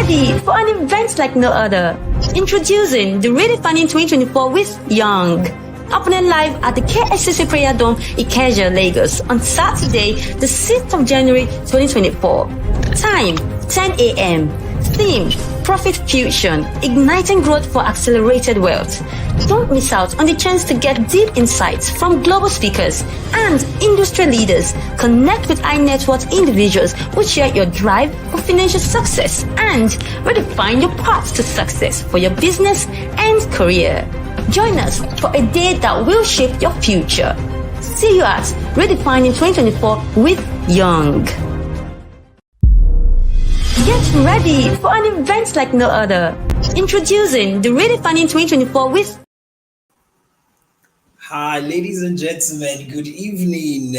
ready for an event like no other. Introducing the Redefining 2024 with Young. Happening live at the KSCC Prayer Dome, Ikeja, Lagos on Saturday, the 6th of January 2024. Time, 10 a.m. Theme, Profit Fusion, Igniting Growth for Accelerated Wealth. Don't miss out on the chance to get deep insights from global speakers and industry leaders. Connect with high net worth individuals who share your drive for financial success and redefine your path to success for your business and career. Join us for a day that will shape your future. See you at Redefining 2024 with Young. Get ready for an event like no other. Introducing the Redefining 2024 with... Hi, ladies and gentlemen. Good evening.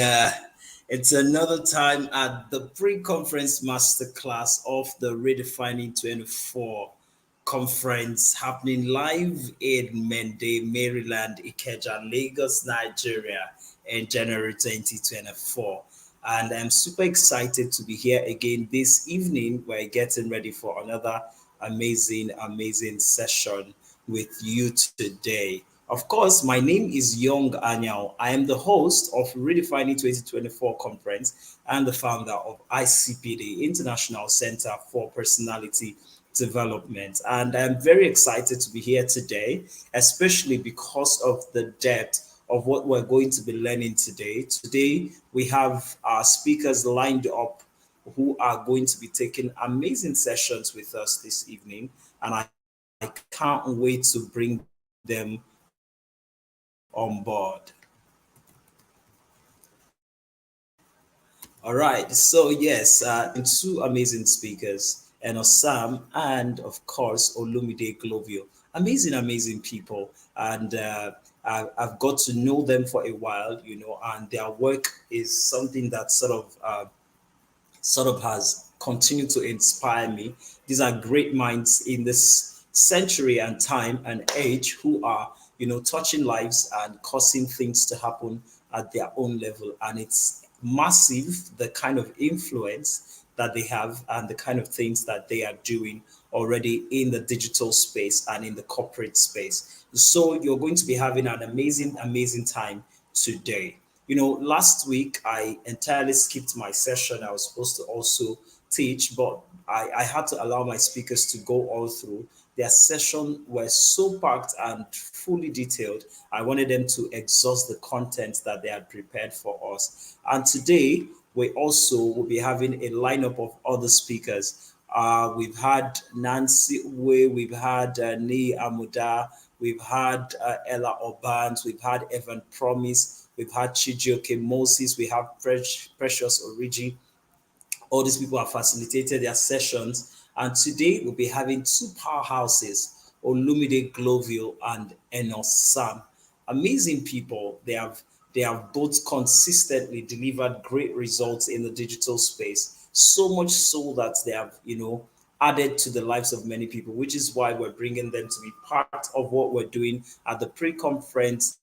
It's another time at the Pre-Conference Masterclass of the Redefining 24 conference happening live in Mende, Maryland, Ikeja, Lagos, Nigeria in January 2024. And I'm super excited to be here again this evening. We're getting ready for another amazing session with you today. Of course, my name is Alex-Iheanacho. I am the host of Redefining 2024 conference and the founder of ICPD, International Center for Personality Development. And I'm very excited to be here today, especially because of the depth of what we're going to be learning today. Today, we have our speakers lined up who are going to be taking amazing sessions with us this evening. And I can't wait to bring them on board. All right, so yes, two amazing speakers, Sam and of course Olumide GlowVille. Amazing people, and I've got to know them for a while, and their work is something that sort of has continued to inspire me. These are great minds in this century and time and age who are, touching lives and causing things to happen at their own level. And it's massive, the kind of influence that they have and the kind of things that they are doing already in the digital space and in the corporate space. So you're going to be having an amazing time today. Last week I entirely skipped my session. I was supposed to also teach, but I had to allow my speakers to go all through. Their session were so packed and fully detailed. I wanted them to exhaust the content that they had prepared for us. And today, we also will be having a lineup of other speakers. We've had Nancy Way, we've had Niyi Amuda, we've had Ella Obans, we've had Evan Promise, we've had Chijioke Moses, we have Precious Oriji. All these people have facilitated their sessions. And today we'll be having two powerhouses, Olumide GlowVille and Sam. Amazing people. They have both consistently delivered great results in the digital space. So much so that they have, added to the lives of many people, which is why we're bringing them to be part of what we're doing at the Pre-Conference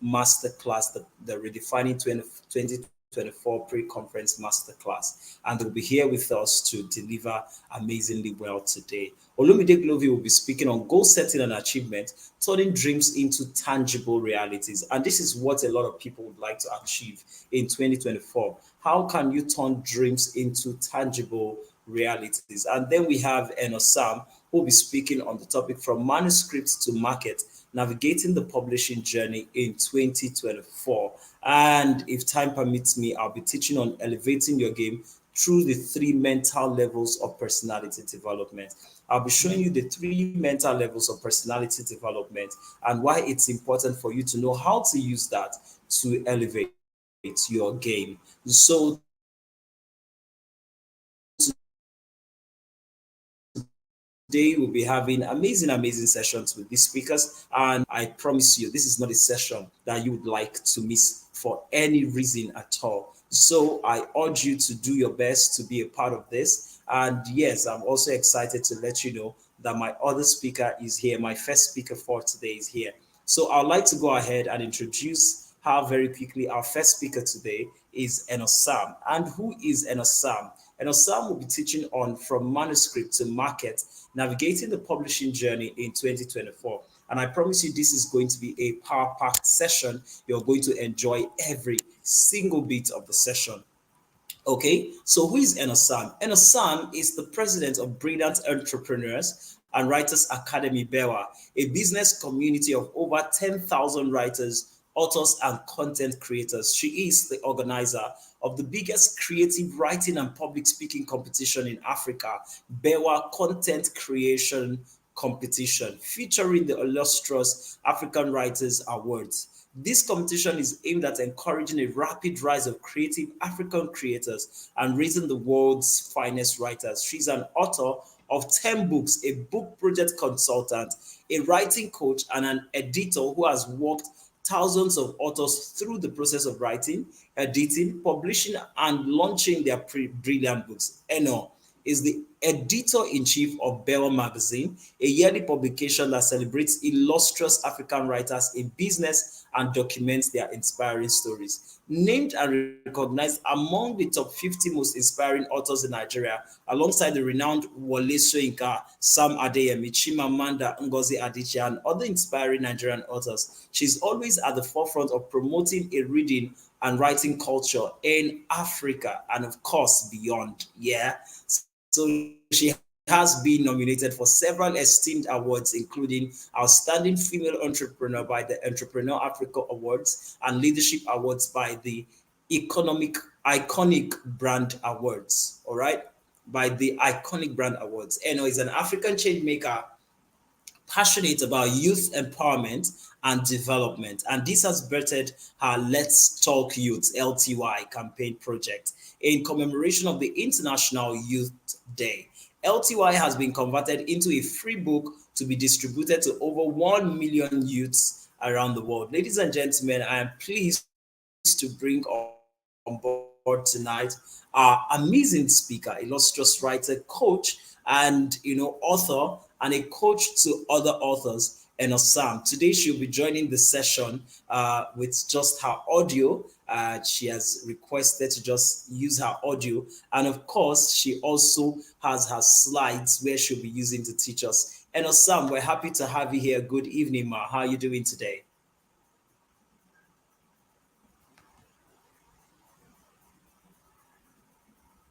Masterclass, the Redefining 2024 Pre-Conference Masterclass, and they'll be here with us to deliver amazingly well today. Olumide GlowVille will be speaking on goal setting and achievement, turning dreams into tangible realities. And this is what a lot of people would like to achieve in 2024. How can you turn dreams into tangible realities? And then we have Sam, who will be speaking on the topic from manuscripts to market, navigating the publishing journey in 2024. And if time permits me, I'll be teaching on elevating your game through the 3 mental levels of personality development. I'll be showing you the 3 mental levels of personality development and why it's important for you to know how to use that to elevate your game. So today we'll be having amazing sessions with these speakers, and I promise you this is not a session that you would like to miss for any reason at all. So I urge you to do your best to be a part of this. And yes, I'm also excited to let you know that my other speaker is here. My first speaker for today is here. So I'd like to go ahead and introduce her very quickly. Our first speaker today is Enosam. And who is Enosam? Enosam will be teaching on from manuscript to market, navigating the publishing journey in 2024. And I promise you, this is going to be a power-packed session. You're going to enjoy every single bit of the session. Okay, so who is Enosam? Enosam is the president of Brilliant Entrepreneurs and Writers Academy Bewa, a business community of over 10,000 writers, authors, and content creators. She is the organizer of the biggest creative writing and public speaking competition in Africa, Bewa Content Creation Competition, featuring the illustrious African Writers Awards. This competition is aimed at encouraging a rapid rise of creative African creators and raising the world's finest writers. She's an author of 10 books, a book project consultant, a writing coach, and an editor who has worked thousands of authors through the process of writing, editing, publishing, and launching their brilliant books. Eno is the editor-in-chief of Bell Magazine, a yearly publication that celebrates illustrious African writers in business and documents their inspiring stories. Named and recognized among the top 50 most inspiring authors in Nigeria, alongside the renowned Wole Soyinka, Sam Adeyemi, Chimamanda Ngozi Adichie, and other inspiring Nigerian authors, she's always at the forefront of promoting a reading and writing culture in Africa and, of course, beyond. Yeah. So she has been nominated for several esteemed awards, including Outstanding Female Entrepreneur by the Entrepreneur Africa Awards and Leadership Awards by the Iconic Brand Awards. All right, by the Iconic Brand Awards. Eno is an African change maker passionate about youth empowerment and development. And this has birthed her Let's Talk Youth (LTY) campaign project in commemoration of the International Youth Day. LTY has been converted into a free book to be distributed to over 1 million youths around the world. Ladies and gentlemen, I am pleased to bring on board tonight our amazing speaker, illustrious writer, coach, and author, and a coach to other authors, Enosam. Today she'll be joining the session with just her audio. She has requested to just use her audio, and of course she also has her slides where she'll be using to teach us. Enosam, we're happy to have you here. Good evening, ma. How are you doing today?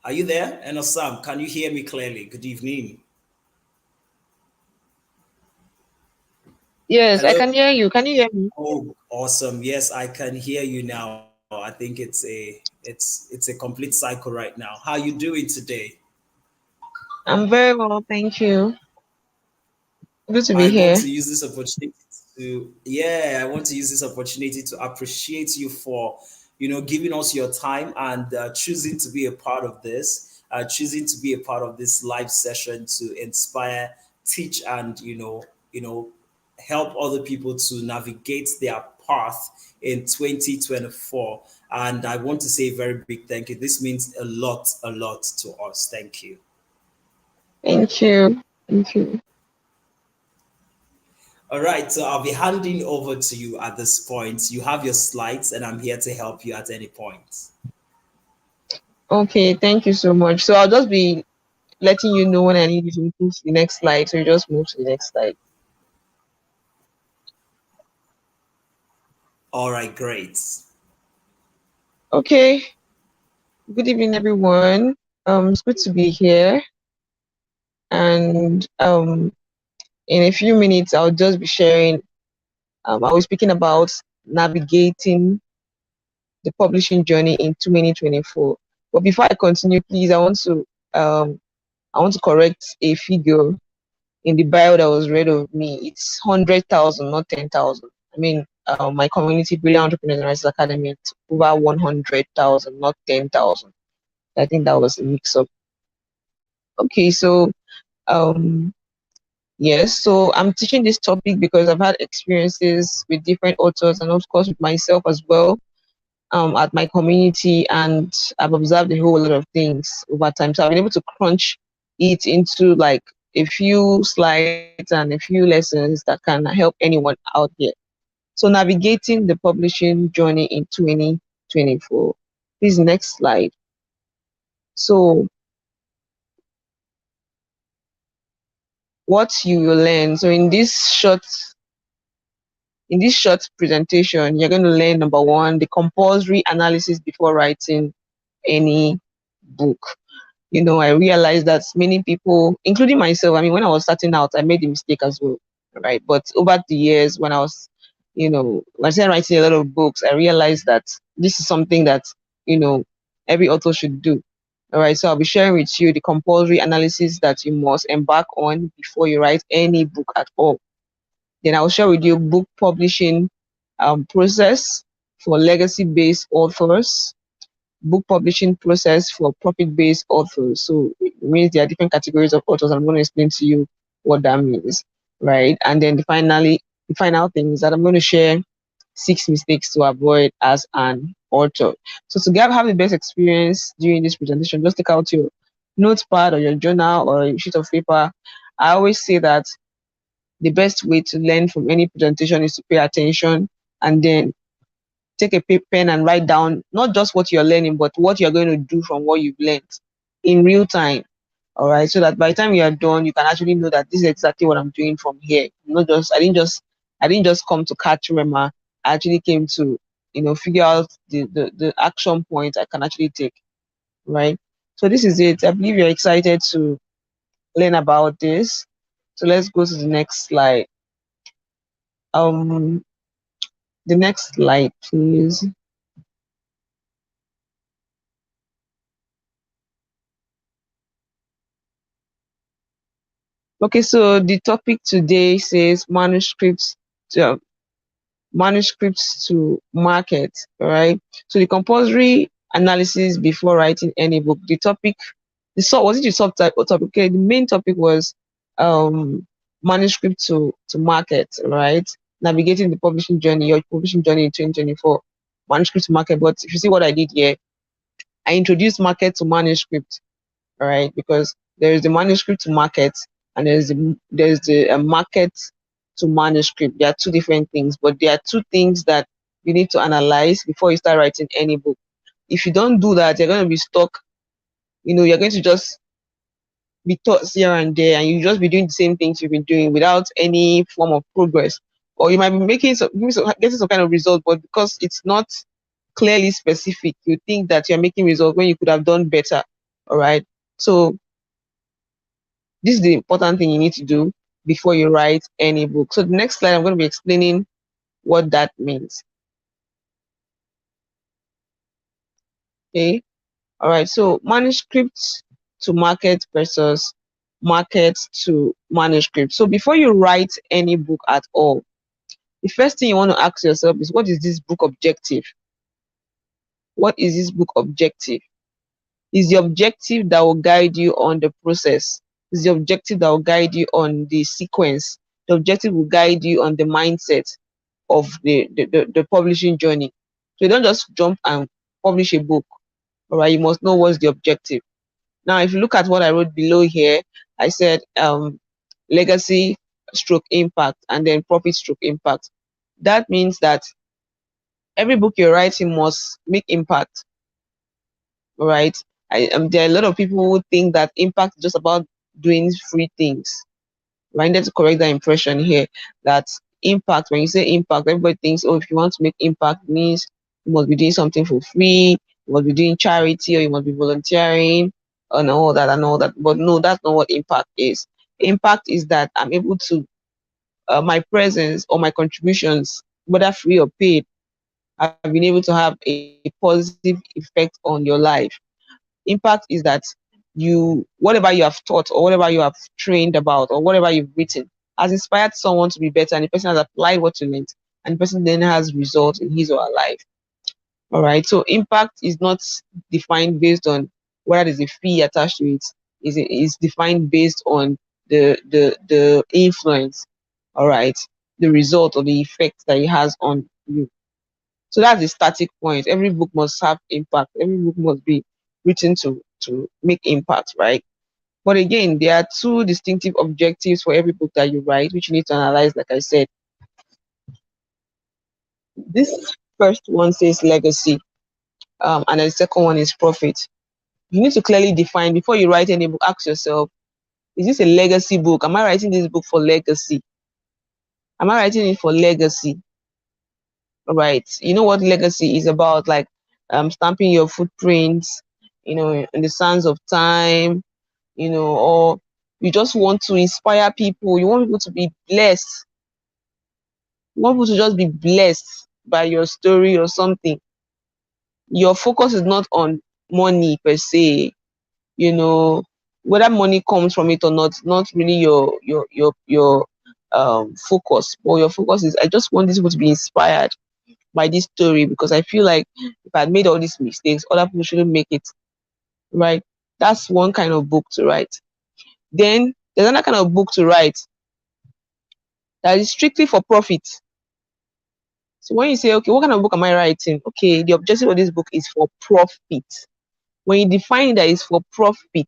Are you there? Enosam, can you hear me clearly? Good evening. Yes, I Hello. can hear you. Can you hear me? Oh, awesome. Yes, I can hear you now. I think it's a complete cycle right now. How are you doing today? I'm very well, thank you. Good to I be want here. to use this opportunity I want to use this opportunity to appreciate you for, giving us your time and choosing to be a part of this, choosing to be a part of this live session to inspire, teach, and help other people to navigate their path in 2024. And I want to say a very big thank you. This means a lot to us. Thank you. Thank you. Thank you. All right, so I'll be handing over to you at this point. You have your slides, and I'm here to help you at any point. Okay, thank you so much. So I'll just be letting you know when I need you to move to the next slide. So you just move to the next slide. All right, great. Okay. Good evening, everyone. It's good to be here. And in a few minutes, I'll just be sharing. I was speaking about navigating the publishing journey in 2024. But before I continue, please, I want to correct a figure in the bio that was read of me. It's 100,000, not 10,000. I mean, my community, Brilliant Entrepreneurs and Writers Academy, it's over 100,000, not 10,000. I think that was a mix-up. Okay, so yes, so I'm teaching this topic because I've had experiences with different authors and of course with myself as well. At my community, and I've observed a whole lot of things over time. So I've been able to crunch it into like a few slides and a few lessons that can help anyone out here. So navigating the publishing journey in 2024. Please, next slide. So what you will learn. So in this short presentation, you're going to learn, number one, the compulsory analysis before writing any book. I realized that many people, including myself, I mean, when I was starting out, I made the mistake as well, right? But over the years, when I was, when I started writing a lot of books, I realized that this is something that, every author should do. All right, so I'll be sharing with you the compulsory analysis that you must embark on before you write any book at all. Then I'll share with you book publishing process for legacy-based authors, book publishing process for profit-based authors. So it means there are different categories of authors. I'm going to explain to you what that means, right? And then the final thing is that I'm going to share 6 mistakes to avoid as an author. So to have the best experience during this presentation, just take out your notepad or your journal or a sheet of paper. I always say that the best way to learn from any presentation is to pay attention and then take a pen and write down not just what you're learning, but what you're going to do from what you've learned in real time. All right, so that by the time you are done, you can actually know that this is exactly what I'm doing from here. Not just I didn't just come to catch Rema. I actually came to figure out the action point I can actually take. Right. So this is it. I believe you're excited to learn about this. So let's go to the next slide. The next slide, please. Okay, so the topic today says manuscripts to market, right? So the compulsory analysis before writing any book. The topic, was it the subtopic? Okay, the main topic was manuscript to market, right? Navigating the publishing journey, your publishing journey in 2024, manuscript to market. But if you see what I did here, I introduced market to manuscript, right? Because there is the manuscript to market and there's the market to manuscript. There are two different things, but there are two things that you need to analyze before you start writing any book. If you don't do that, you're going to be stuck. You're going to just be taught here and there, and you just be doing the same things you've been doing without any form of progress. Or you might be getting some kind of result, but because it's not clearly specific, you think that you're making results when you could have done better. All right. So this is the important thing you need to do before you write any book. So the next slide, I'm going to be explaining what that means. Okay. All right. So manuscripts to market versus market to manuscript. So before you write any book at all, the first thing you want to ask yourself is, what is this book objective? What is this book objective? Is the objective that will guide you on the process? Is the objective that will guide you on the sequence? The objective will guide you on the mindset of the publishing journey. So you don't just jump and publish a book. All right, you must know what's the objective. Now, if you look at what I wrote below here, I said legacy stroke impact and then profit stroke impact. That means that every book you're writing must make impact. All right. There are a lot of people who think that impact is just about doing free things. I need to correct that impression here, that impact, when you say impact, everybody thinks, oh, if you want to make impact, means you must be doing something for free, you must be doing charity, or you must be volunteering, and all that and all that. But no, that's not what impact is. Impact is that I'm able to, my presence or my contributions, whether free or paid, I've been able to have a positive effect on your life. Impact is that whatever you have taught or whatever you have trained about or whatever you've written has inspired someone to be better, and the person has applied what you learned, and the person then has results in his or her life. All right. So impact is not defined based on whether there's a fee attached to it. Is defined based on the influence. All right. The result or the effect that it has on you. So that's the starting point. Every book must have impact. Every book must be written to make impact, right? But again, there are two distinctive objectives for every book that you write, which you need to analyze, like I said. This first one says legacy. and then the second one is profit. You need to clearly define before you write any book. Ask yourself, is this a legacy book? Am I writing this book for legacy? Am I writing it for legacy? Right. You know what legacy is about, like stamping your footprints, in the sands of time, or you just want to inspire people. You want people to be blessed. You want people to just be blessed by your story or something. Your focus is not on money per se, whether money comes from it or not really your focus. But your focus is, I just want these people to be inspired by this story, because I feel like if I had made all these mistakes, other people shouldn't make it. Right? That's one kind of book to write. Then there's another kind of book to write that is strictly for profit. So when you say, okay, what kind of book am I writing? Okay, the objective of this book is for profit. When you define that it's for profit,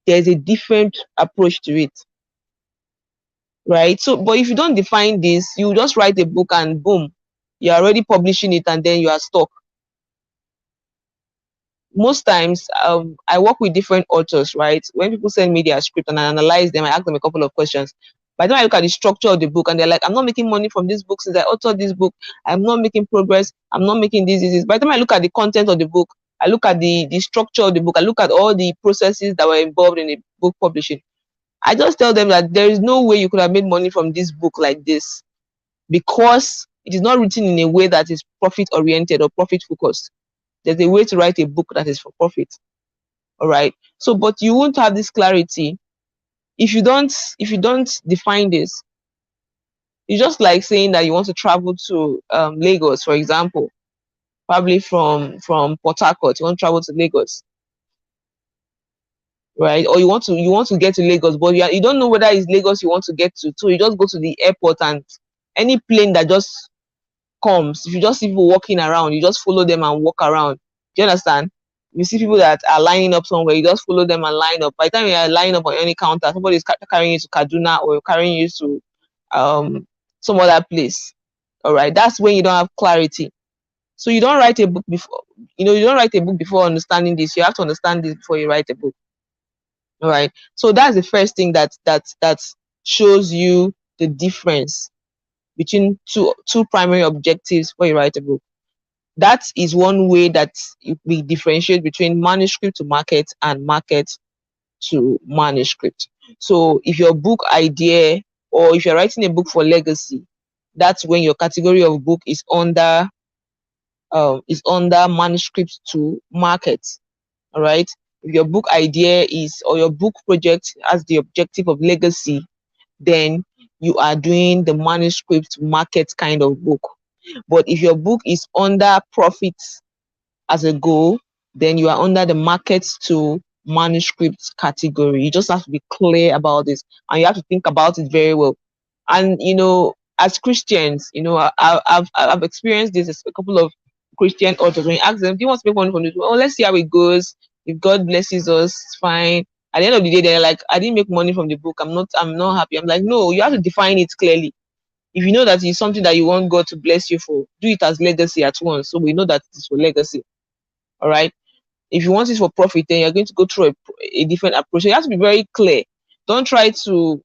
there's a different approach to it. Right? So, but if you don't define this, you just write a book and boom, you're already publishing it and then you are stuck. Most times, I work with different authors, right? When people send me their script and I analyze them, I ask them a couple of questions. By the time I look at the structure of the book and they're like, I'm not making money from this book since I authored this book. I'm not making progress. I'm not making this. By the time I look at the content of the book, I look at the structure of the book, I look at all the processes that were involved in the book publishing. I just tell them that there is no way you could have made money from this book like this, because it is not written in a way that is profit oriented or profit focused. There's a way to write a book that is for profit. All right. So, but you won't have this clarity if you don't define this. It's just like saying that you want to travel to Lagos, for example, probably from Port Harcourt. You want to travel to Lagos, right? Or you want to get to Lagos, but you don't know whether it's Lagos you want to get to. So you just go to the airport, and any plane that just comes, if you just see people walking around, you just follow them and walk around. Do you understand? You see people that are lining up somewhere, you just follow them and line up. By the time you are lining up on any counter, somebody is carrying you to Kaduna or carrying you to some other place. All right, that's when you don't have clarity. So you don't write a book before, you don't write a book before understanding this. You have to understand this before you write a book. All right. So that's the first thing that shows you the difference between two primary objectives when you write a book. That is one way that we differentiate between manuscript to market and market to manuscript. So if your book idea, or if you're writing a book for legacy, that's when your category of book is under manuscript to market. All right. If your book idea is, or your book project has the objective of legacy, then you are doing the manuscript to market kind of book. But if your book is under profit as a goal, then you are under the market to manuscript category. You just have to be clear about this, and you have to think about it very well. And as Christians, I've experienced this. A couple of Christian authors, when you ask them, do you want to make money from this? Oh, let's see how it goes. If God blesses us, it's fine. At the end of the day, they're like, I didn't make money from the book. I'm not happy. I'm like, no, you have to define it clearly. If you know that it's something that you want God to bless you for, do it as legacy at once. So we know that it's for legacy. All right. If you want it for profit, then you're going to go through a different approach. So you have to be very clear. Don't try to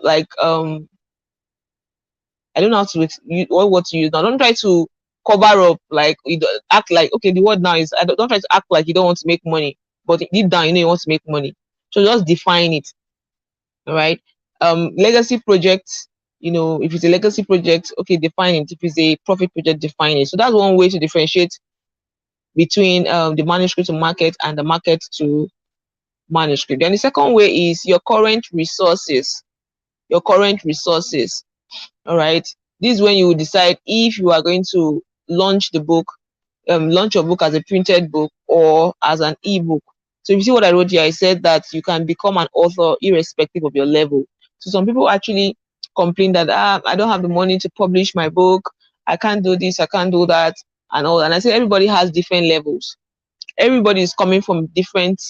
like I don't know how to what to use now. Don't try to cover up, like you act like, okay, the word now is, don't try to act like you don't want to make money, but deep down you want to make money. So just define it. All right. Legacy projects, if it's a legacy project, okay, define it. If it's a profit project, define it. So that's one way to differentiate between the manuscript to market and the market to manuscript. Then the second way is your current resources. All right. This is when you decide if you are going to launch the book, launch your book as a printed book or as an ebook. So if you see what I wrote here, I said that you can become an author irrespective of your level. So some people actually complain that I don't have the money to publish my book. I can't do this, I can't do that, and all. And I say everybody has different levels. Everybody is coming from different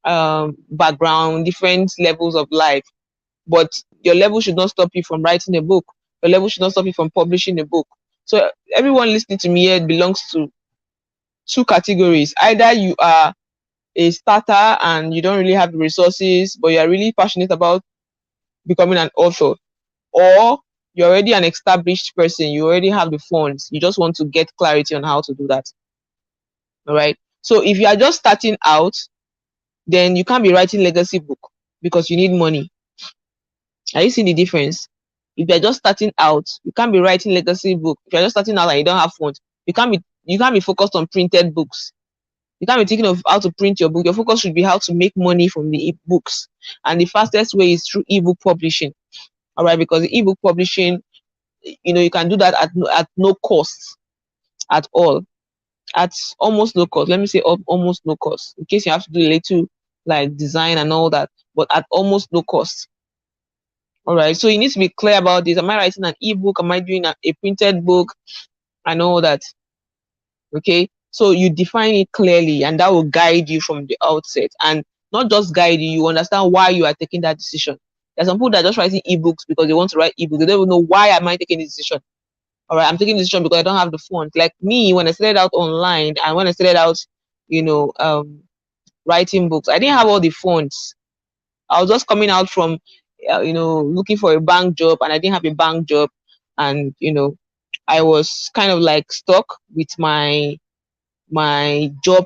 background, different levels of life. But your level should not stop you from writing a book. Your level should not stop you from publishing a book. So everyone listening to me here belongs to two categories. Either you are a starter and you don't really have the resources, but you are really passionate about becoming an author, or you're already an established person, you already have the funds, you just want to get clarity on how to do that. All right. So if you are just starting out, then you can't be writing legacy book because you need money. Are you seeing the difference? If you're just starting out, you can't be writing legacy book. If you're just starting out and you don't have funds, you can't be focused on printed books. You can't be thinking of how to print your book. Your focus should be how to make money from the books. And the fastest way is through ebook publishing. All right, because the ebook publishing, you can do that at no cost at all. At almost no cost. Let me say almost no cost. In case you have to do a little like design and all that, but at almost no cost. All right, so you need to be clear about this. Am I writing an ebook? Am I doing a printed book? And all that. Okay, so you define it clearly, and that will guide you from the outset. And not just guide you, you understand why you are taking that decision. There's some people that are just writing ebooks because they want to write ebooks. They don't even know why am I taking this decision. All right, I'm taking this decision because I don't have the funds. Like me, when I started out online and when I started out, writing books, I didn't have all the funds. I was just coming out from, looking for a bank job, and I didn't have a bank job, and I was kind of like stuck with my job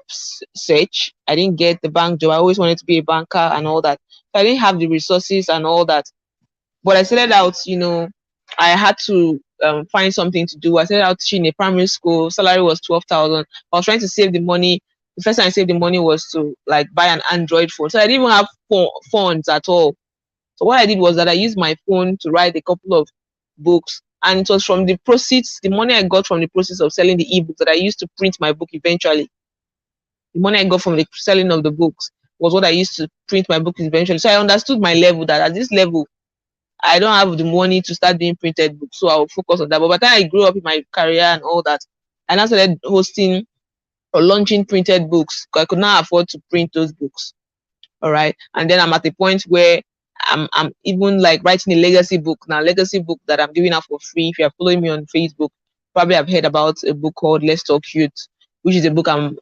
search. I didn't get the bank job. I always wanted to be a banker and all that. So I didn't have the resources and all that. But I started out, I had to find something to do. I started out teaching in a primary school. Salary was 12,000. I was trying to save the money. The first time I saved the money was to like buy an Android phone. So I didn't even have funds at all. So what I did was that I used my phone to write a couple of books. And it was from the proceeds, the money I got from the process of selling the ebooks that I used to print my book eventually. The money I got from the selling of the books was what I used to print my book eventually. So I understood my level, that at this level, I don't have the money to start doing printed books. So I will focus on that. But by the time I grew up in my career and all that, I now started hosting or launching printed books because I could not afford to print those books. All right. And then I'm at the point where I'm even like writing a legacy book now, legacy book that I'm giving out for free. If you're following me on Facebook, probably have heard about a book called Let's Talk Youth, which is a book I'm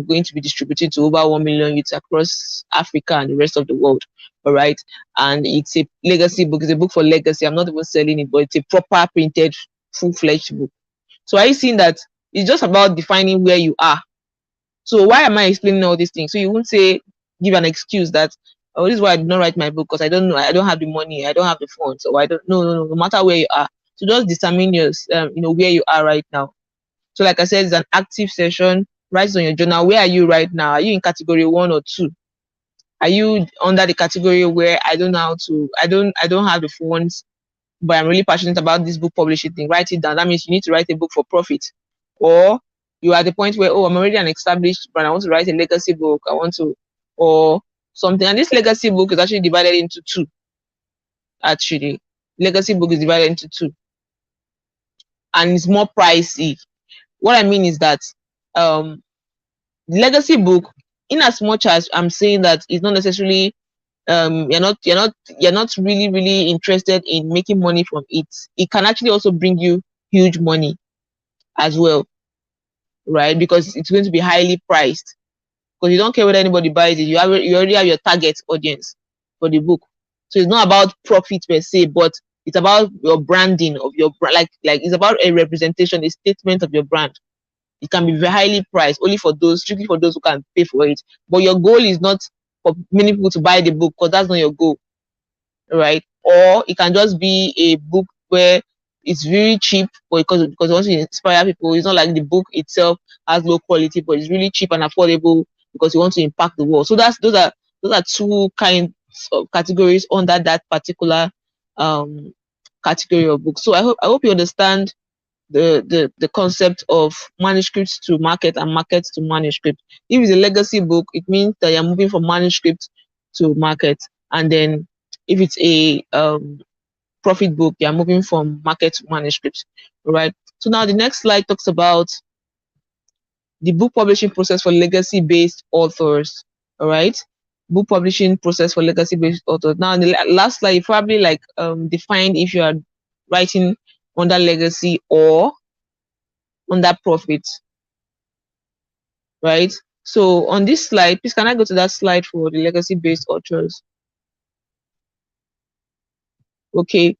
going to be distributing to over 1 million youths across Africa and the rest of the world. All right. And it's a legacy book. It's a book for legacy. I'm not even selling it, but it's a proper printed, full-fledged book. So are you seeing that it's just about defining where you are? So why am I explaining all these things? So you won't give an excuse that, oh, this is why I did not write my book because I don't know, I don't have the money, I don't have the funds, or I don't. No matter where you are. So just determine where you are right now. So like I said, it's an active session. Write it on your journal. Where are you right now? Are you in category 1 or 2? Are you under the category where I don't have the funds, but I'm really passionate about this book publishing thing? Write it down. That means you need to write a book for profit. Or you are at the point where, I'm already an established brand, I want to write a legacy book, or something. And this legacy book is actually divided into 2. Actually, legacy book is divided into 2. And it's more pricey. What I mean is that legacy book, in as much as I'm saying that it's not necessarily you're not really interested in making money from it, it can actually also bring you huge money as well, right? Because it's going to be highly priced. Because you don't care whether anybody buys it, you already have your target audience for the book. So it's not about profit per se, but it's about your branding of your brand. Like it's about a representation, a statement of your brand. It can be very highly priced, strictly for those who can pay for it. But your goal is not for many people to buy the book, because that's not your goal, right? Or it can just be a book where it's very cheap, because it wants to inspire people. It's not like the book itself has low quality, but it's really cheap and affordable because you want to impact the world. So those are 2 kinds of categories under that particular category of books. So I hope you understand the concept of manuscripts to market and market to manuscript. If it's a legacy book, it means that you're moving from manuscript to market. And then if it's a profit book, you're moving from market to manuscript. All right. So now the next slide talks about the book publishing process for legacy-based authors. All right. Book publishing process for legacy-based authors. Now, in the last slide, you probably defined if you are writing under legacy or under profit. right? So on this slide, please can I go to that slide for the legacy-based authors? Okay.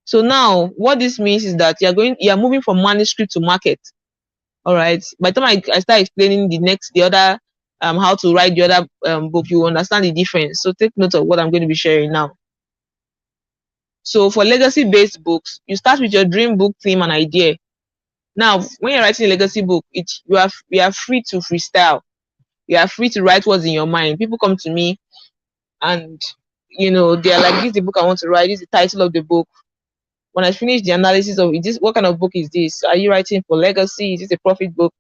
So now what this means is that you're moving from manuscript to market. All right. By the time I start explaining the other how to write the other book, you understand the difference. So take note of what I'm going to be sharing now. So for legacy-based books, you start with your dream book theme and idea. Now, when you're writing a legacy book, you are free to freestyle. You are free to write what's in your mind. People come to me and they're like, this is the book I want to write, this is the title of the book. When I finish the analysis of this, what kind of book is this? Are you writing for legacy? Is this a profit book?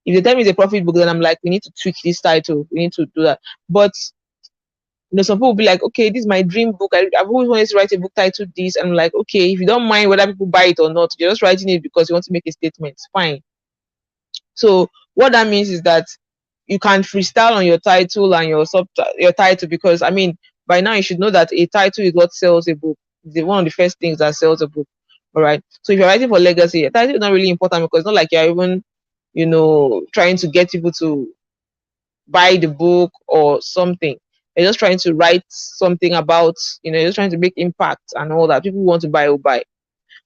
If they tell me it's a profit book, then I'm like, we need to tweak this title. We need to do that. But some people will be like, okay, this is my dream book. I've always wanted to write a book titled this. And I'm like, okay, if you don't mind whether people buy it or not, you're just writing it because you want to make a statement. Fine. So what that means is that you can freestyle on your title and your title, because I mean, by now you should know that a title is what sells a book. It's one of the first things that sells a book. All right. So if you're writing for legacy, a title is not really important, because it's not like you're even, trying to get people to buy the book or something. You're just trying to write something about, you're just trying to make impact and all that. People who want to buy will buy.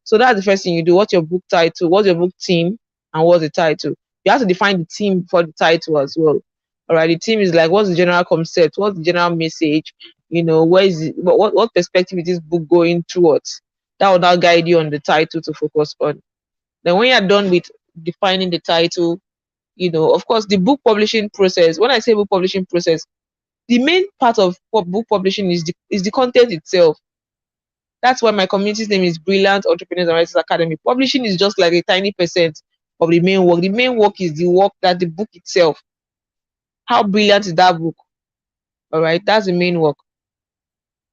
So that's the first thing you do. What's your book title? What's your book theme? And what's the title? You have to define the theme for the title as well. All right. The theme is like, what's the general concept? What's the general message? Where is it, what perspective is this book going towards? That will now guide you on the title to focus on. Then when you're done with defining the title, of course, the book publishing process. When I say book publishing process, the main part of book publishing is the content itself. That's why my community's name is Brilliant Entrepreneurs and Writers Academy. Publishing is just like a tiny percent of the main work. The main work is the work that the book itself. How brilliant is that book? All right, that's the main work.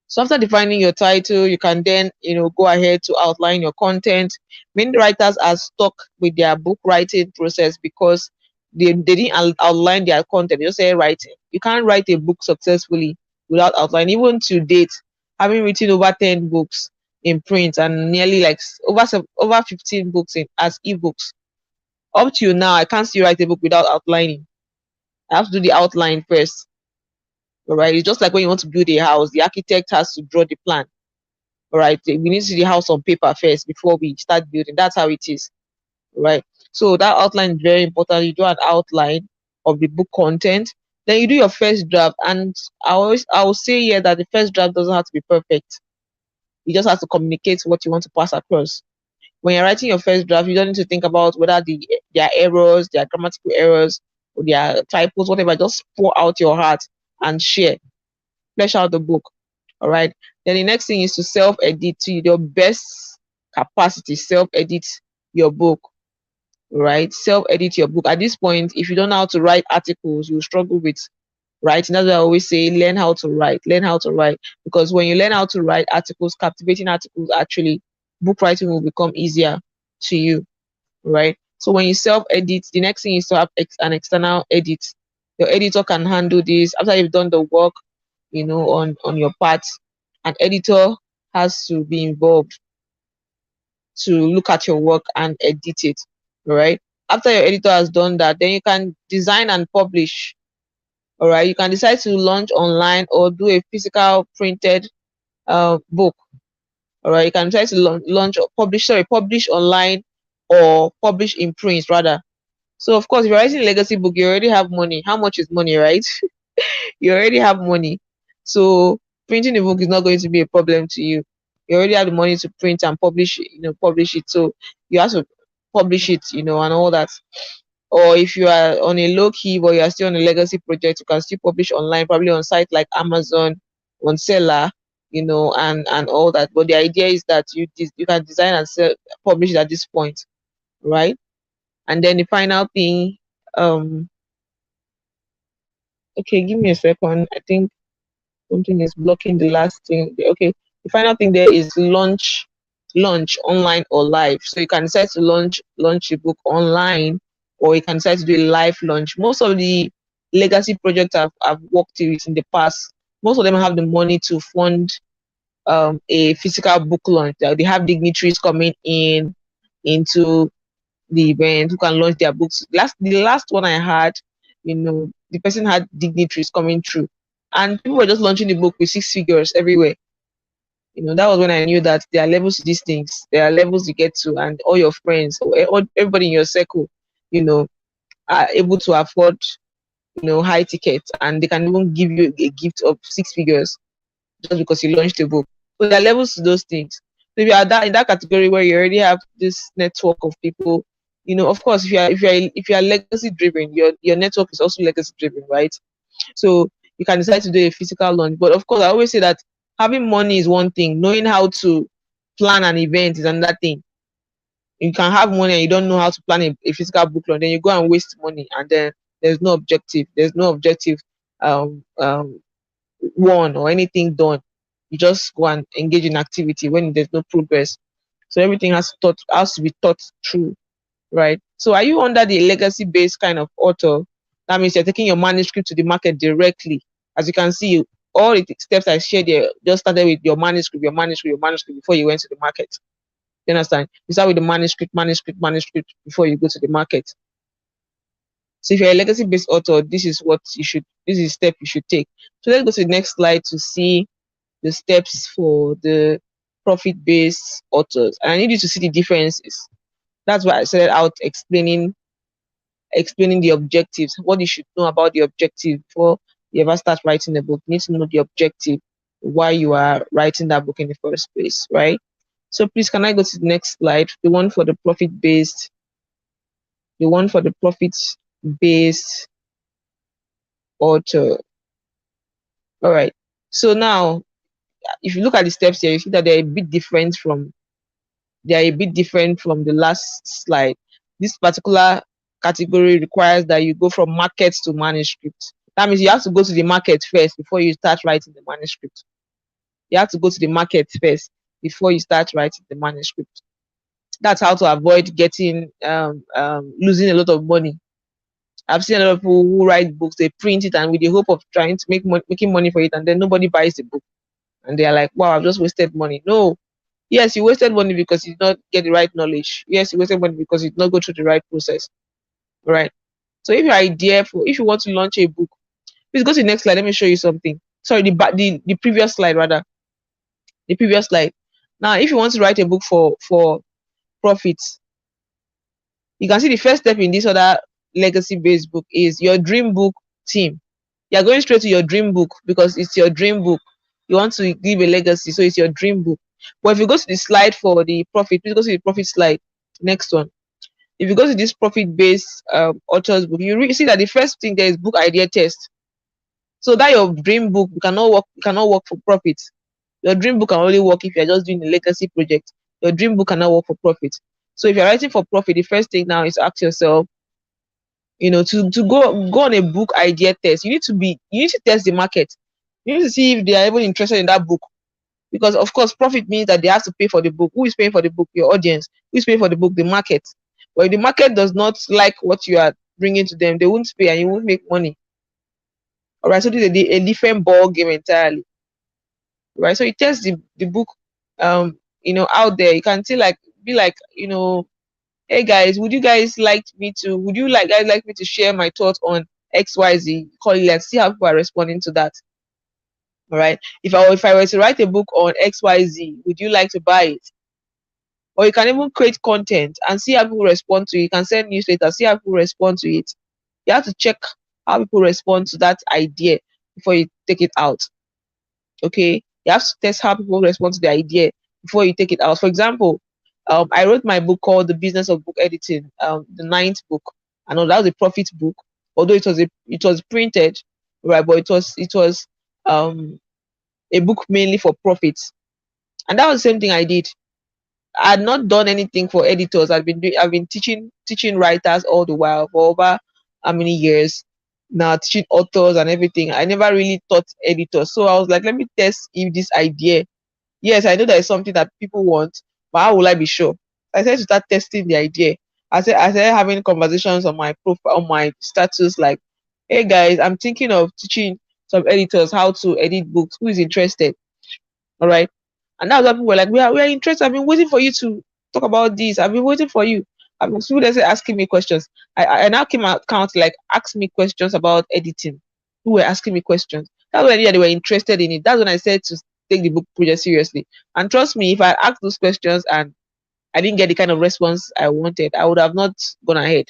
So after defining your title, you can then, go ahead to outline your content. Many writers are stuck with their book writing process because they didn't outline their content. They just say writing. You can't write a book successfully without outline. Even to date, having written over 10 books in print and nearly like over 15 books as ebooks, up to now, I can't still write a book without outlining. I have to do the outline first. All right, it's just like when you want to build a house, the architect has to draw the plan. All right, we need to see the house on paper first before we start building. That's how it is. All right, so that outline is very important. You do an outline of the book content, then you do your first draft. And I will say here that the first draft doesn't have to be perfect. You just have to communicate what you want to pass across. When you're writing your first draft, you don't need to think about whether there are errors, there are grammatical errors, or there are typos, whatever. Just pour out your heart and share. Flesh out the book. All right. Then the next thing is to self-edit to your best capacity. Self-edit your book. Right? Self-edit your book. At this point, if you don't know how to write articles, you'll struggle with writing. That's why I always say learn how to write. Learn how to write. Because when you learn how to write articles, captivating articles, actually, book writing will become easier to you. Right? So when you self-edit, the next thing is to have an external edit. Your editor can handle this after you've done the work, on your part. An editor has to be involved to look at your work and edit it. All right. After your editor has done that, then you can design and publish. All right. You can decide to launch online or do a physical printed book. All right. You can decide to launch or publish online or publish in print rather. So of course, if you're writing a legacy book, you already have money. How much is money, right? You already have money. So printing a book is not going to be a problem to you. You already have the money to print and publish it. So you have to publish it, and all that. Or if you are on a low key but you are still on a legacy project, you can still publish online, probably on sites like Amazon, on Seller, and all that. But the idea is that you can design and publish it at this point, right? And then the final thing, okay, give me a second. I think something is blocking the last thing. Okay, the final thing there is launch online or live. So you can decide to launch a book online, or you can decide to do a live launch. Most of the legacy projects I've worked with in the past, most of them have the money to fund a physical book launch. They have dignitaries coming into the event who can launch their books. The last one I had, the person had dignitaries coming through, and people were just launching the book with 6 figures everywhere. That was when I knew that there are levels to these things. There are levels you get to, and all your friends, or everybody in your circle, are able to afford, high tickets, and they can even give you a gift of 6 figures just because you launched a book. So there are levels to those things. So if you are in that category where you already have this network of people, of course, if you are legacy driven, your network is also legacy driven, right? So you can decide to do a physical launch. But of course, I always say that having money is one thing, knowing how to plan an event is another thing. You can have money and you don't know how to plan a physical book launch, then you go and waste money, and then there's no objective. There's no objective won or anything done. You just go and engage in activity when there's no progress. So everything has to be thought through, right? So are you under the legacy-based kind of author? That means you're taking your manuscript to the market directly. As you can see, all the steps I shared there just started with your manuscript before you went to the market. You understand? You start with the manuscript before you go to the market. So if you're a legacy-based author, this is the step you should take. So let's go to the next slide to see the steps for the profit-based authors. And I need you to see the differences. That's why I started out explaining the objectives, what you should know about the objective before you ever start writing a book. You need to know the objective, why you are writing that book in the first place, right? So please, can I go to the next slide? The one for the profit-based author. All right. So now, if you look at the steps here, you see that they're a bit different from the last slide. This particular category requires that you go from market to manuscript. That means you have to go to the market first before you start writing the manuscript. You have to go to the market first before you start writing the manuscript. That's how to avoid getting losing a lot of money. I've seen a lot of people who write books, they print it and with the hope of trying to making money for it, and then nobody buys the book. And they are like, wow, I've just wasted money. No. Yes, you wasted money because you did not get the right knowledge. Yes, you wasted money because you did not go through the right process. Right. So if you want to launch a book, please go to the next slide. Let me show you something. Sorry, the previous slide rather. The previous slide. Now, if you want to write a book for profits, you can see the first step in this other legacy-based book is your dream book team. You're going straight to your dream book because it's your dream book. You want to give a legacy, so it's your dream book. But if you go to the slide for the profit, please go to the profit slide. Next one. If you go to this profit-based author's book, you see that the first thing there is book idea test. So that your dream book cannot work for profit. Your dream book can only work if you're just doing a legacy project. Your dream book cannot work for profit. So if you're writing for profit, the first thing now is to ask yourself, to go on a book idea test. You need to test the market. You need to see if they are even interested in that book. Because of course, profit means that they have to pay for the book. Who is paying for the book? Your audience. Who is paying for the book? The market. But if the market does not like what you are bringing to them, they won't pay and you won't make money. All right. So this is a different ball game entirely. Right. So you test the book, out there. You can be like, hey guys, would you guys like me to share my thoughts on XYZ? Call it, let's see how people are responding to that. All right. If I were to write a book on XYZ, would you like to buy it? Or you can even create content and see how people respond to it. You can send newsletters, see how people respond to it. You have to check how people respond to that idea before you take it out. Okay. You have to test how people respond to the idea before you take it out. For example, I wrote my book called The Business of Book Editing, the 9th book. I know that was a profit book, although it was printed, right? But it was a book mainly for profits, and that was the same thing I did. I had not done anything for editors. I've been teaching writers all the while for over how many years now, teaching authors and everything. I never really taught editors, so I was like, let me test if this idea. Yes, I know that is something that people want, but how will I be sure? I said to start testing the idea. I started having conversations on my profile, on my status, like, hey guys, I'm thinking of teaching some editors how to edit books. Who is interested? All right. And now that people were like, we are interested. I've been waiting for you to talk about this. I've been waiting for you. People that say asking me questions. I now came out count like ask me questions about editing. Who were asking me questions. That's when they were interested in it. That's when I said to take the book project seriously. And trust me, if I asked those questions and I didn't get the kind of response I wanted, I would have not gone ahead.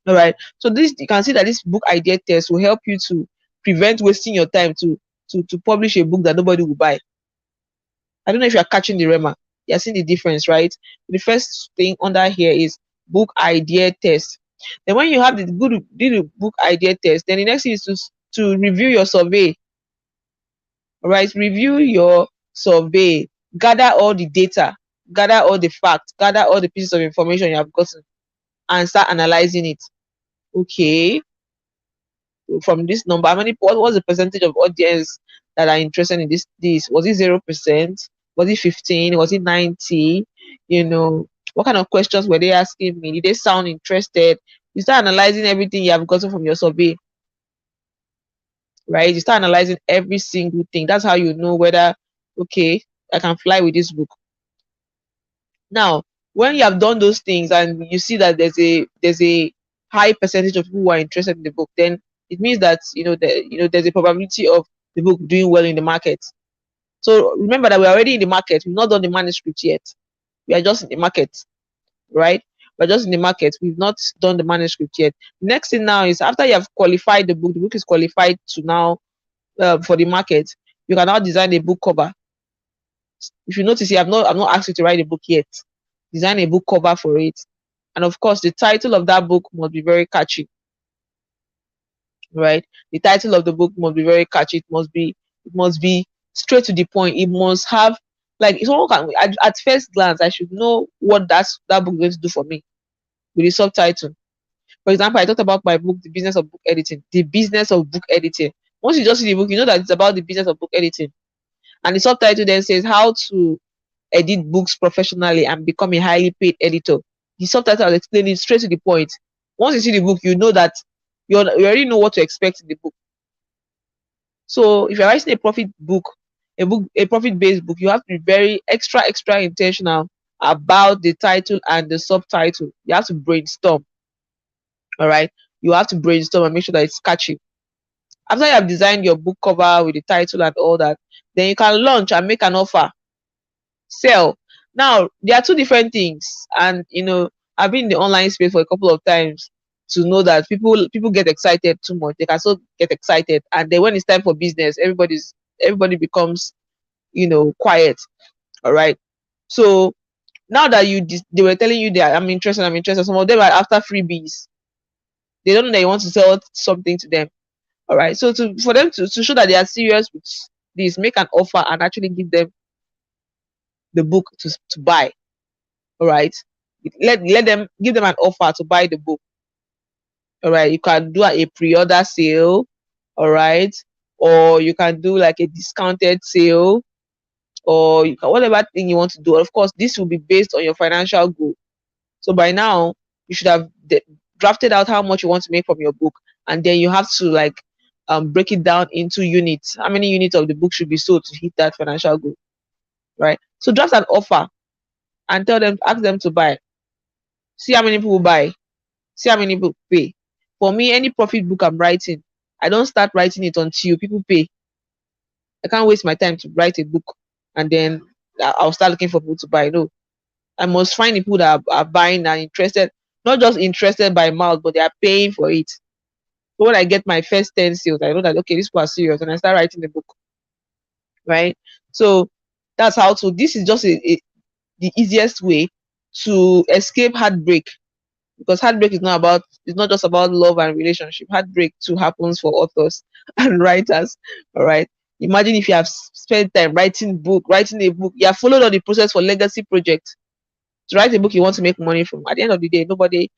All right. So this, you can see that this book idea test will help you to prevent wasting your time to publish a book that nobody will buy. I don't know if you're catching the rema. You're seeing the difference, right? The first thing under here is book idea test. Then when you have the good do the book idea test, then the next thing is to review your survey. All right, review your survey, gather all the data, gather all the facts, gather all the pieces of information you have gotten, and start analyzing it. Okay, from this number, how many? What was the percentage of audience that are interested in this? Was it 0%? Was it 15? Was it 90? You know, what kind of questions were they asking me? Did they sound interested? You start analyzing everything you have gotten from your survey, right? You start analyzing every single thing. That's how you know whether, okay, I can fly with this book. Now, when you have done those things and you see that there's a high percentage of people who are interested in the book, then it means that there's a probability of the book doing well in the market. So remember that we're already in the market. We've not done the manuscript yet. We are just in the market, right? We're just in the market. We've not done the manuscript yet. Next thing now is after you have qualified the book is qualified to now for the market. You can now design a book cover. If you notice, I've not asked you to write a book yet. Design a book cover for it, and of course, the title of that book must be very catchy. Right? The title of the book must be very catchy. It must be straight to the point. It must have like someone can at first glance, I should know what that book is going to do for me with the subtitle. For example, I talked about my book, The Business of Book Editing. The Business of Book Editing. Once you just see the book, you know that it's about the business of book editing. And the subtitle then says how to edit books professionally and become a highly paid editor. The subtitle is explaining straight to the point. Once you see the book, you know that you already know what to expect in the book. So if you're writing a profit-based book, you have to be very extra intentional about the title and the subtitle. You have to brainstorm. All right. You have to brainstorm and make sure that it's catchy. After you have designed your book cover with the title and all that, then you can launch and make an offer. Sell. Now, there are two different things. And, I've been in the online space for a couple of times to know that people get excited too much. They can so get excited. And then when it's time for business, everybody becomes, quiet. All right. So now that they were telling you that I'm interested. Some of them are after freebies. They don't know that you want to sell something to them. All right. So for them to show that they are serious with this, make an offer and actually give them the book to buy. All right. Let them give them an offer to buy the book. All right. You can do a pre-order sale. All right. Or you can do like a discounted sale, or you can whatever thing you want to do. Of course, this will be based on your financial goal. So by now, you should have drafted out how much you want to make from your book, and then you have to break it down into units. How many units of the book should be sold to hit that financial goal, right? So draft an offer and ask them to buy. See how many people buy. See how many people pay. For me, any profit book I'm writing, I don't start writing it until people pay. I can't waste my time to write a book and then I'll start looking for people to buy. No, I must find the people that are buying and interested, not just interested by mouth, but they are paying for it. So when I get my first 10 sales, I know that, okay, these people are serious, and I start writing the book, right? So that's how to, this is just the easiest way to escape heartbreak, because heartbreak is not just about love and relationship. Heartbreak too happens for authors and writers, all right? Imagine if you have spent time writing a book, you have followed all the process for legacy projects. To write a book you want to make money from, at the end of the day, nobody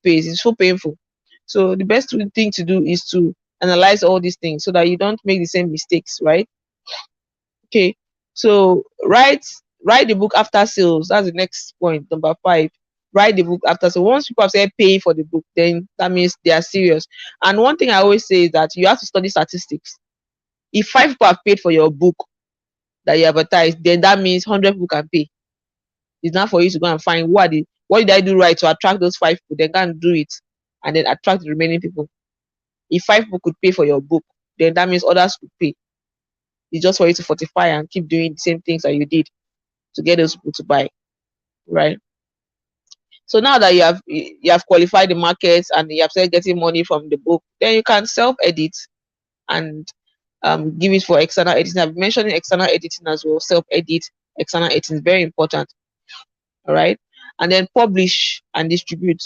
pays. It's so painful. So the best thing to do is to analyze all these things so that you don't make the same mistakes, right? Okay, so write the book after sales. That's the next point, number 5. Write the book after. So once people have said pay for the book, then that means they are serious. And one thing I always say is that you have to study statistics. If 5 people have paid for your book that you advertise, then that means 100 people can pay. It's not for you to go and find who are the What did I do right to attract those 5 people? Then go and do it, and then attract the remaining people. If 5 people could pay for your book, then that means others could pay. It's just for you to fortify and keep doing the same things that you did to get those people to buy, right? So now that you have qualified the markets and you have started getting money from the book, then you can self-edit and give it for external editing. I've mentioned external editing as well. Self-edit, external editing is very important. All right, and then publish and distribute.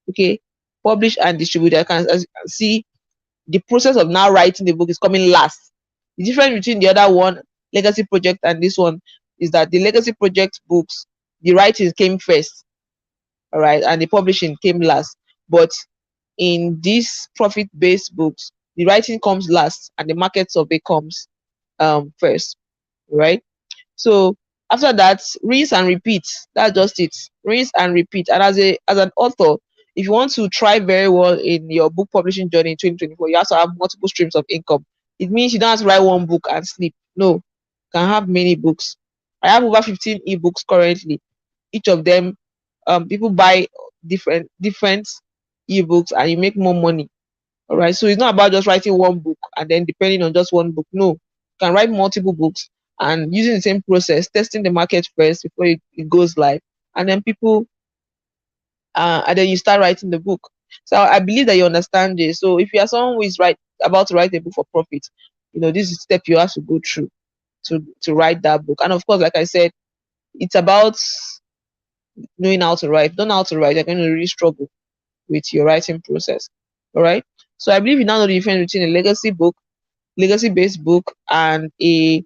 Okay, publish and distribute. I can see the process of now writing the book is coming last. The difference between the other one, legacy project, and this one is that the legacy project books, the writing came first, all right, and the publishing came last. But in these profit-based books, the writing comes last and the market survey comes first, right? So after that, rinse and repeat. That's just it. Rinse and repeat. And as an author, if you want to try very well in your book publishing journey in 2024, you have to have multiple streams of income. It means you don't have to write one book and sleep. No, you can have many books. I have over 15 ebooks currently. Each of them, people buy different ebooks and you make more money. All right. So it's not about just writing one book and then depending on just one book. No, you can write multiple books and using the same process, testing the market first before it goes live, and then people, and then you start writing the book. So I believe that you understand this. So if you are someone who is about to write a book for profit, this is a step you have to go through to write that book. And of course, like I said, it's about knowing how to write. If you don't know how to write, you're going to really struggle with your writing process. All right. So I believe you now know the difference between a legacy-based book, and a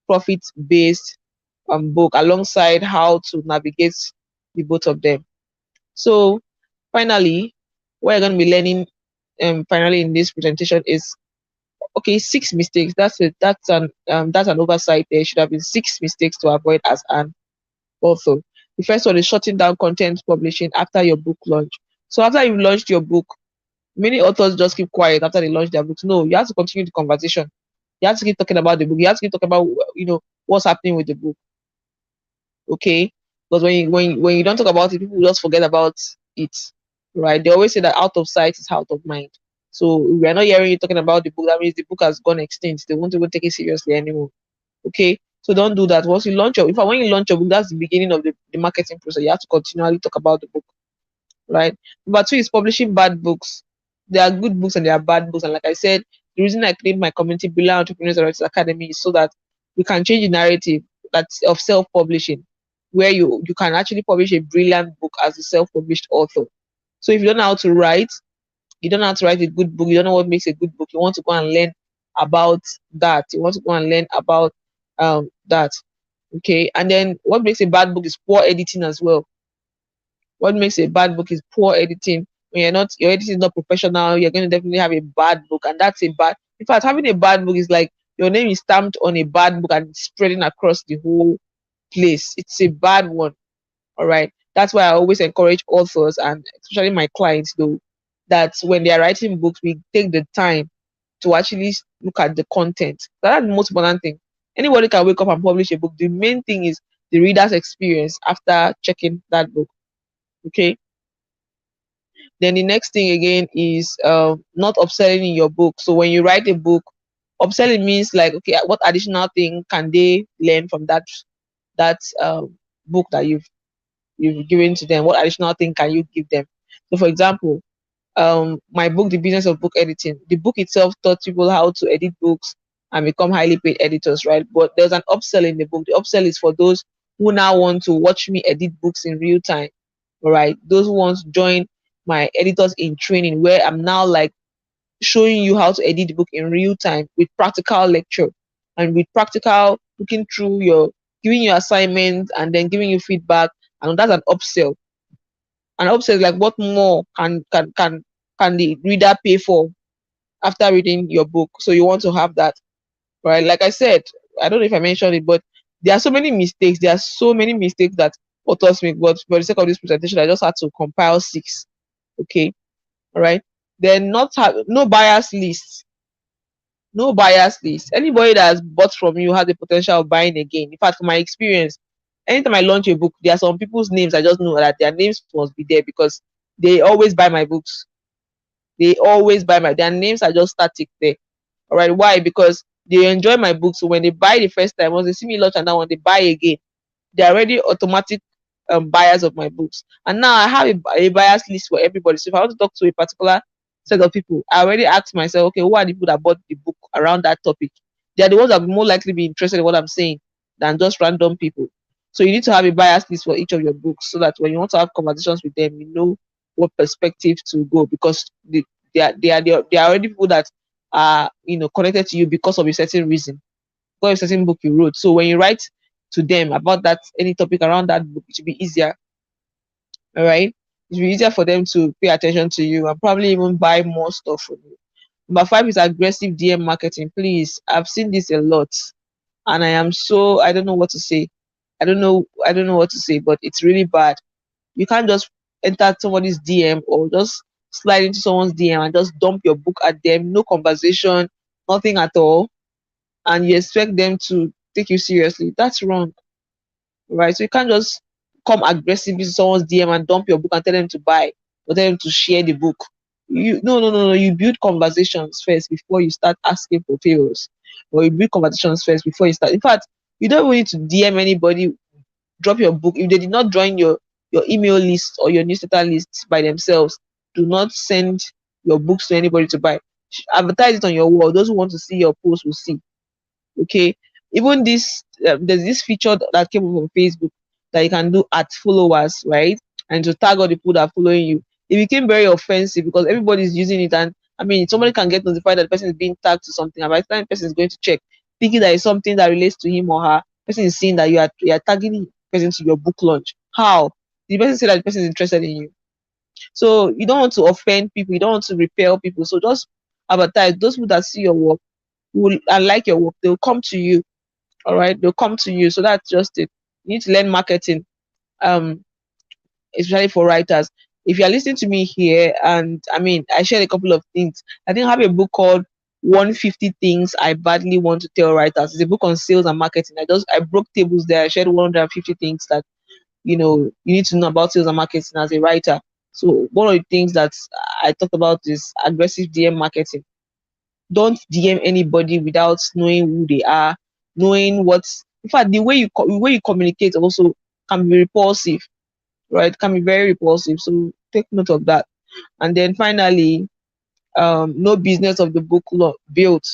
profit-based book, alongside how to navigate the both of them. So finally, what you're going to be learning finally in this presentation is 6 mistakes. That's an oversight. There should have been 6 mistakes to avoid as an author. The first one is shutting down content publishing after your book launch. So after you've launched your book, many authors just keep quiet after they launch their books. No, you have to continue the conversation. You have to keep talking about the book. You have to keep talking about what's happening with the book. Okay, because when you don't talk about it, people just forget about it, right? They always say that out of sight is out of mind. So we are not hearing you talking about the book. That means the book has gone extinct. They won't even take it seriously anymore. Okay, so don't do that. Once you launch when you launch your book, that's the beginning of the marketing process. You have to continually talk about the book, right? Number 2 is publishing bad books. There are good books and there are bad books. And like I said, the reason I created my community, Brilliant Entrepreneurs and Writers Academy, is so that we can change the narrative of self-publishing, where you can actually publish a brilliant book as a self-published author. So if you don't know how to write, you don't know how to write a good book, you don't know what makes a good book, you want to go and learn about that. You want to go and learn about that. Okay. And then what makes a bad book is poor editing as well. What makes a bad book is poor editing. When your editing is not professional, you're going to definitely have a bad book. And that's a bad, in fact, having a bad book is like your name is stamped on a bad book and spreading across the whole place. It's a bad one. All right. That's why I always encourage authors, and especially my clients, though, that when they are writing books, we take the time to actually look at the content. That's the most important thing. Anybody can wake up and publish a book. The main thing is the reader's experience after checking that book. Okay. Then the next thing again is not upselling in your book. So when you write a book, upselling means like, okay, what additional thing can they learn from that book that you've given to them? What additional thing can you give them? So for example, my book, The Business of Book Editing, the book itself taught people how to edit books and become highly paid editors, right? But there's an upsell in the book. The upsell is for those who now want to watch me edit books in real time. All right, those who want to join my editors in training, where I'm now like showing you how to edit the book in real time with practical lecture and with practical looking through giving you assignments and then giving you feedback, and that's an upsell. An upsell is like, what more can the reader pay for after reading your book? So you want to have that, right? Like I said, I don't know if I mentioned it, but there are so many mistakes. There are so many mistakes that authors make. But for the sake of this presentation, I just had to compile 6. Okay, all right. Then no bias list. No bias list. Anybody that has bought from you has the potential of buying again. In fact, from my experience, anytime I launch a book, there are some people's names I just know that their names must be there because they always buy my books. They always buy their names are just static there. All right. Why? Because they enjoy my books. So when they buy the first time, once they see me launch and now when they buy again, they're already automatic buyers of my books. And now I have a buyers list for everybody. So if I want to talk to a particular set of people, I already ask myself, okay, who are the people that bought the book around that topic? They're the ones that will more likely be interested in what I'm saying than just random people. So you need to have a buyers list for each of your books so that when you want to have conversations with them, you know what perspective to go because they are already people that are connected to you because of a certain reason, because of a certain book you wrote. So when you write to them about that any topic around that book, it should be easier. All right, it should be easier for them to pay attention to you and probably even buy more stuff from you. Number 5 is aggressive DM marketing. Please, I've seen this a lot, and I don't know what to say. I don't know what to say, but it's really bad. You can't just enter somebody's DM or just slide into someone's DM and just dump your book at them. No conversation, nothing at all, and you expect them to take you seriously. That's wrong, right? So you can't just come aggressively to someone's DM and dump your book and tell them to buy or tell them to share the book. No. You build conversations first before you start asking for favors, or you build conversations first before you start. In fact, you don't even need to DM anybody. Drop your book if they did not join your email list or your newsletter list by themselves. Do not send your books to anybody to buy. Advertise it on your wall. Those who want to see your post will see. Okay, even this there's this feature that came up on Facebook that you can do at followers, right? And to tag all the people that are following you. It became very offensive because everybody's using it, and I mean somebody can get notified that the person is being tagged to something, and by the time the person is going to check, thinking that it's something that relates to him or her, the person is seeing that you are tagging the person to your book launch. How? The person say that the person is interested in you. So you don't want to offend people, you don't want to repel people. So just advertise. Those people that see your work will and like your work, they'll come to you. All right, they'll come to you. So that's just it. You need to learn marketing, um, especially for writers. If you're listening to me here, and I mean, I shared a couple of things. I think I have a book called 150 Things I Badly Want to Tell Writers. It's a book on sales and marketing. I broke tables there. I shared 150 things that you need to know about sales and marketing as a writer. So one of the things that I talked about is aggressive DM marketing. Don't DM anybody without knowing who they are, knowing what. In fact, the way you communicate also can be repulsive, right? Can be very repulsive. So take note of that. And then finally, no business of the book built.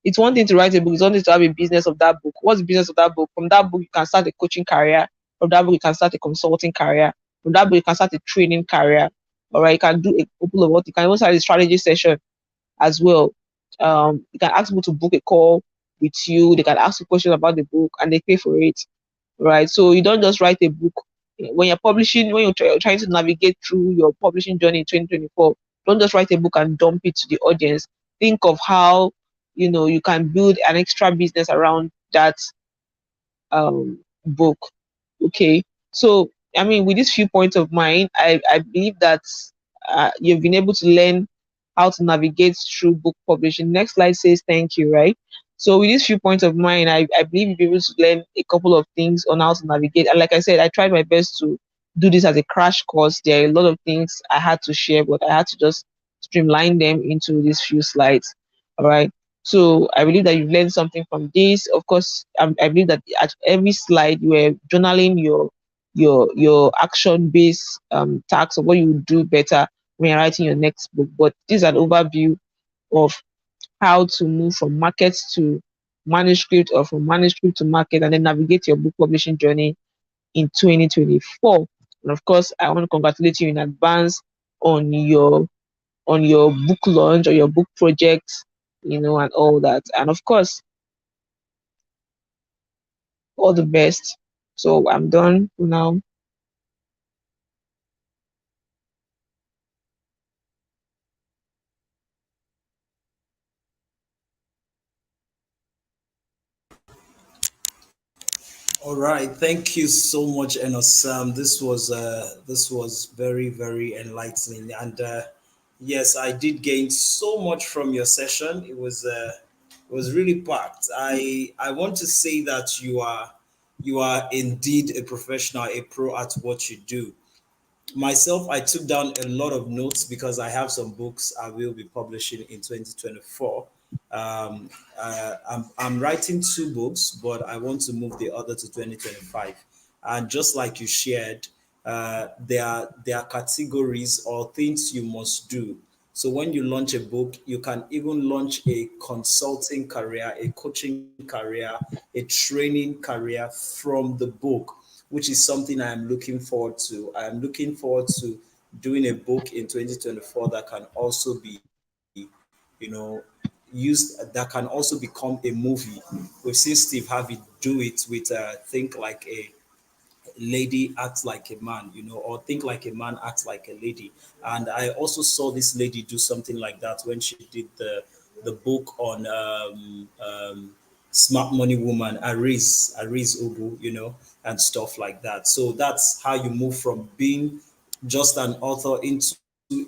It's one thing to write a book. It's one thing to have a business of that book. What's the business of that book? From that book, you can start a coaching career. From that book, you can start a consulting career. From that book, you can start a training career. All right, you can do a couple of what you can also have a strategy session as well. You can ask people to book a call with you. They can ask you questions about the book and they pay for it, right? So you don't just write a book. When you're publishing, when you're trying to navigate through your publishing journey in 2024, don't just write a book and dump it to the audience. Think of how you can build an extra business around that book. Okay, so I mean, with these few points of mine, I believe that you've been able to learn how to navigate through book publishing. Next slide says thank you, right? So with these few points of mine, I believe you'll be able to learn a couple of things on how to navigate. And like I said, I tried my best to do this as a crash course. There are a lot of things I had to share, but I had to just streamline them into these few slides. All right. So I believe that you've learned something from this. Of course, I believe that at every slide you are journaling your action-based tasks of what you would do better when you're writing your next book. But this is an overview of how to move from market to manuscript or from manuscript to market and then navigate your book publishing journey in 2024. And of course, I want to congratulate you in advance on your book launch or your book project, and all that. And of course, all the best. So I'm done for now. All right, thank you so much, Sam. This was very very enlightening, and yes, I did gain so much from your session. It was really packed. I want to say that you are indeed a professional, a pro at what you do. Myself, I took down a lot of notes because I have some books I will be publishing in 2024. Um, I'm writing two books, but I want to move the other to 2025. And just like you shared, there are categories or things you must do. So when you launch a book, you can even launch a consulting career, a coaching career, a training career from the book, which is something I am looking forward to. I am looking forward to doing a book in 2024 that can also be, used, that can also become a movie. We've seen Steve Harvey do it with Think Like a Lady Act Like a Man, or Think Like a Man Act Like a Lady. And I also saw this lady do something like that when she did the book on Smart Money Woman, Aris Ubu, and stuff like that. So that's how you move from being just an author into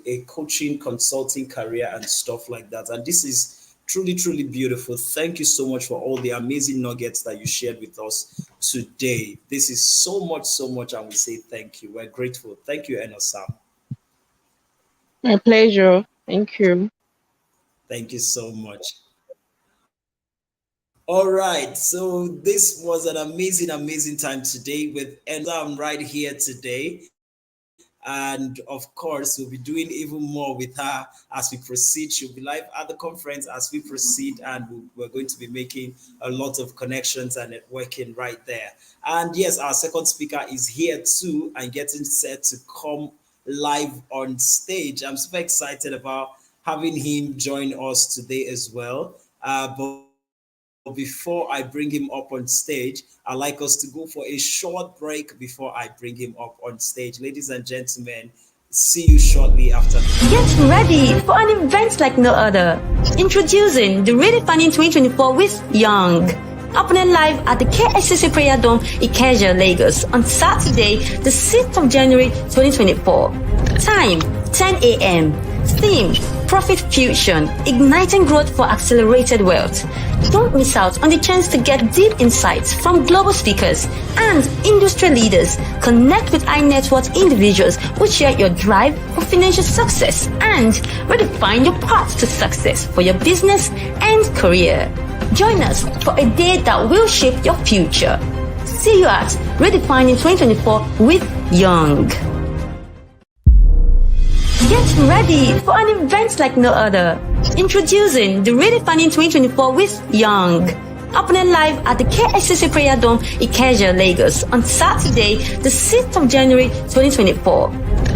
a coaching, consulting career and stuff like that. And this is truly, truly beautiful. Thank you so much for all the amazing nuggets that you shared with us today. This is so much, and we say thank you. We're grateful. Thank you, Enosam. My pleasure. Thank you. Thank you so much. All right, so this was an amazing time today with Enosam right here today. And of course, we'll be doing even more with her as we proceed. She'll be live at the conference as we proceed, and we're going to be making a lot of connections and networking right there. And yes, our second speaker is here too and getting set to come live on stage. I'm super excited about having him join us today as well. But before I bring him up on stage, I'd like us to go for a short break before I bring him up on stage. Ladies and gentlemen, see you shortly after the break. Get ready for an event like no other. Introducing the Redefining 2024 with Young. Happening live at the KSCC Prayer Dome, Ikeja, Lagos on Saturday, the 6th of January 2024. Time, 10 a.m. Theme, Profit Fusion, Igniting Growth for Accelerated Wealth. Don't miss out on the chance to get deep insights from global speakers and industry leaders. Connect with high net worth individuals who share your drive for financial success and redefine your path to success for your business and career. Join us for a day that will shape your future. See you at Redefining 2024 with Young. Get ready for an event like no other. Introducing the Redefining 2024 with Young. Happening live at the KSCC Prayer Dome, Ikeja, Lagos on Saturday, the 6th of January 2024.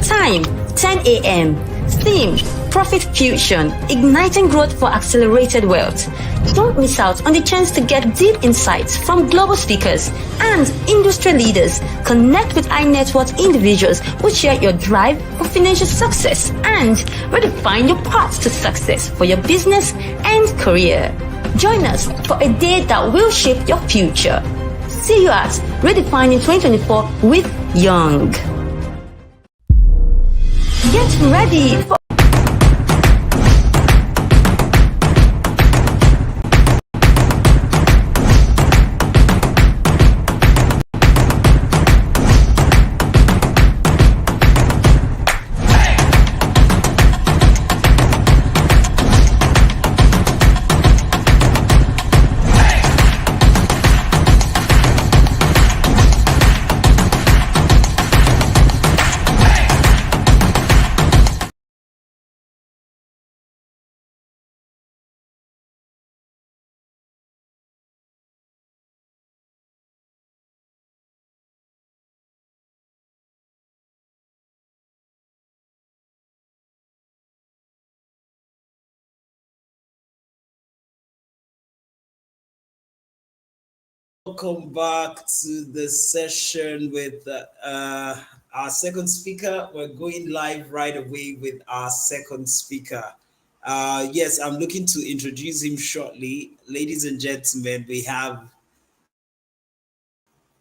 Time, 10 a.m. Theme, Profit Fusion, Igniting Growth for Accelerated Wealth. Don't miss out on the chance to get deep insights from global speakers and industry leaders. Connect with high net worth individuals who share your drive for financial success and redefine your path to success for your business and career. Join us for a day that will shape your future. See you at Redefining 2024 with Young. Get ready for Welcome back to the session with our second speaker. We're going live right away with our second speaker. Yes, I'm looking to introduce him shortly. Ladies and gentlemen, we have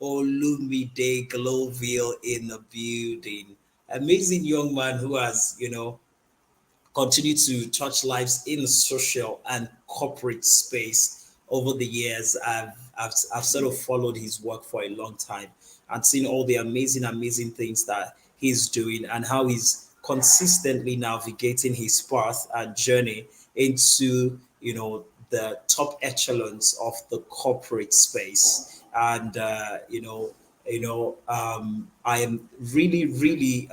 Olumide GlowVille in the building. Amazing young man who has, continue to touch lives in the social and corporate space. over the years, I've sort of followed his work for a long time and seen all the amazing things that he's doing and how he's consistently navigating his path and journey into, the top echelons of the corporate space. And I am really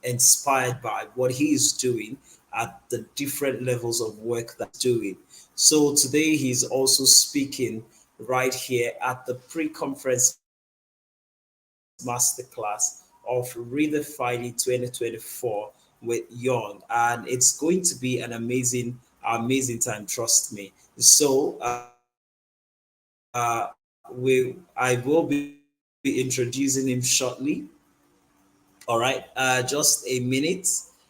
inspired by what he is doing at the different levels of work that's doing. So today he's also speaking right here at the pre-conference masterclass of Redefining 2024 with Young, and it's going to be an amazing time. Trust me. So I will be introducing him shortly. All right, just a minute.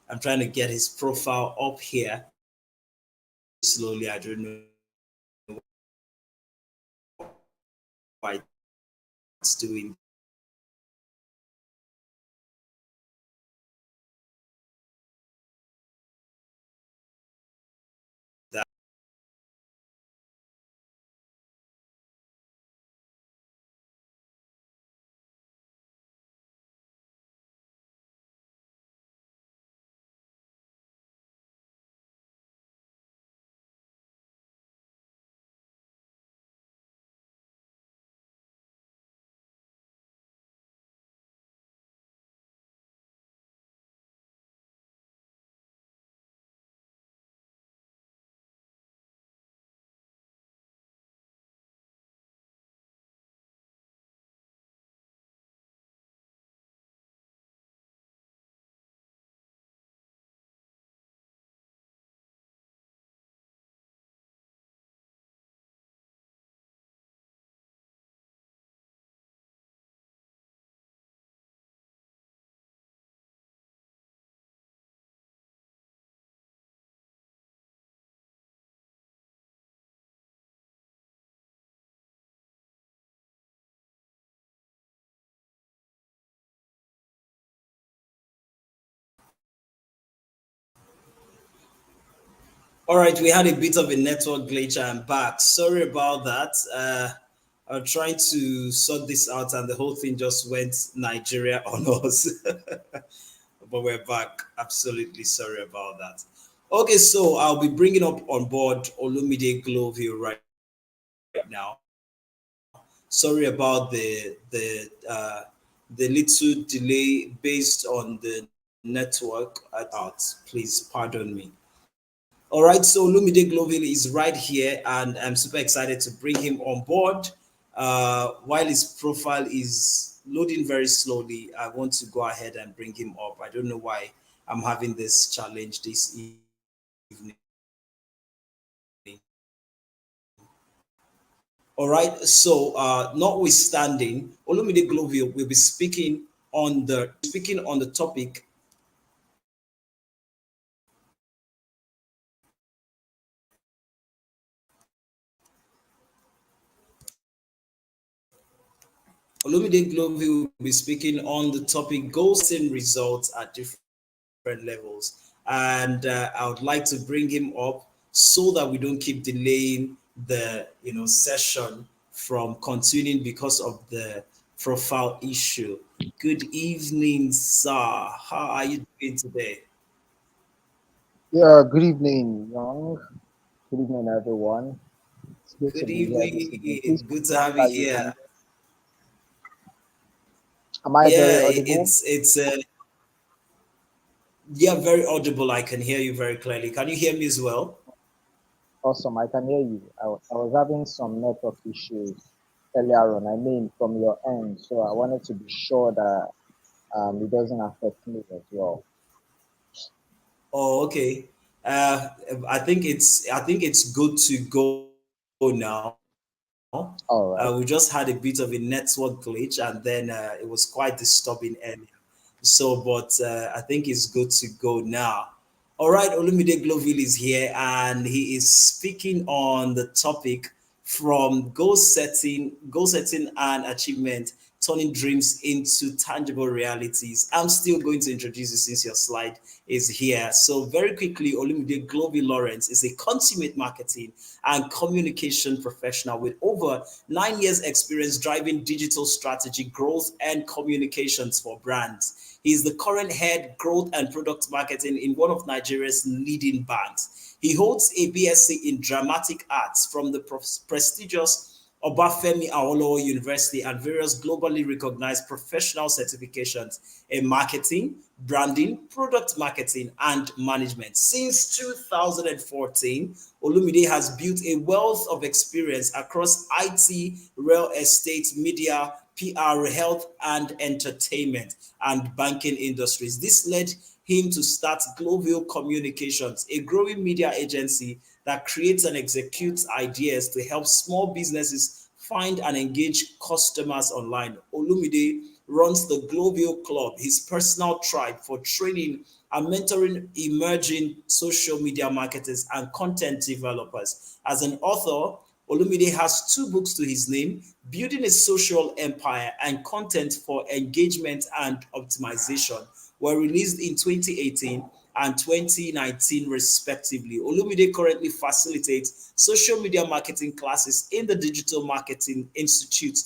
I'm trying to get his profile up here slowly. I don't know why it's doing that. All right, we had a bit of a network glitch. I'm back. Sorry about that. I'm trying to sort this out, and the whole thing just went Nigeria on us. But we're back. Absolutely sorry about that. Okay, so I'll be bringing up on board Olumide GlowVille right now. Sorry about the little delay based on the network out. Please pardon me. All right, so Olumide GlowVille is right here, and I'm super excited to bring him on board. While his profile is loading very slowly, I want to go ahead and bring him up. I don't know why I'm having this challenge this evening. All right, so notwithstanding, Olumide GlowVille will be speaking on the topic. Olumide GlowVille will be speaking on the topic goals and results at different levels. And I would like to bring him up so that we don't keep delaying the session from continuing because of the profile issue. Good evening, sir. How are you doing today? Yeah, good evening, Young. Good evening, everyone. It's good to Good be here this evening. Please, evening. Good to have you are you can here. am I very Yeah, audible? yeah, very audible. I can hear you very clearly. Can you hear me as well? Awesome, I can hear you. I was having some network issues earlier on, I mean from your end, so I wanted to be sure that it doesn't affect me as well. Oh, okay. Uh, I think it's good to go now. We just had a All right. bit of a network glitch, and then it was quite disturbing earlier. So, but I think it's good to go now. All right, Olumide Gloville is here, and he is speaking on the topic from goal setting and achievement turning dreams into tangible realities. I'm still going to introduce you since your slide is here. So very quickly, Olumide GlowVille Lawrence is a consummate marketing and communication professional with over 9 years experience driving digital strategy, growth, and communications for brands. He is the current head growth and product marketing in one of Nigeria's leading banks. He holds a BSc in dramatic arts from the prestigious Obafemi Awolowo University and various globally recognized professional certifications in marketing, branding, product marketing, and management. Since 2014, Olumide has built a wealth of experience across IT, real estate, media, PR, health and entertainment, and banking industries. This led him to start GlowVille Communications, a growing media agency that creates and executes ideas to help small businesses find and engage customers online. Olumide runs the GlowVille Club, his personal tribe for training and mentoring emerging social media marketers and content developers. As an author, Olumide has 2 books to his name, Building a Social Empire and Content for Engagement and Optimization, were released in 2018 and 2019 respectively. Olumide currently facilitates social media marketing classes in the Digital Marketing Institute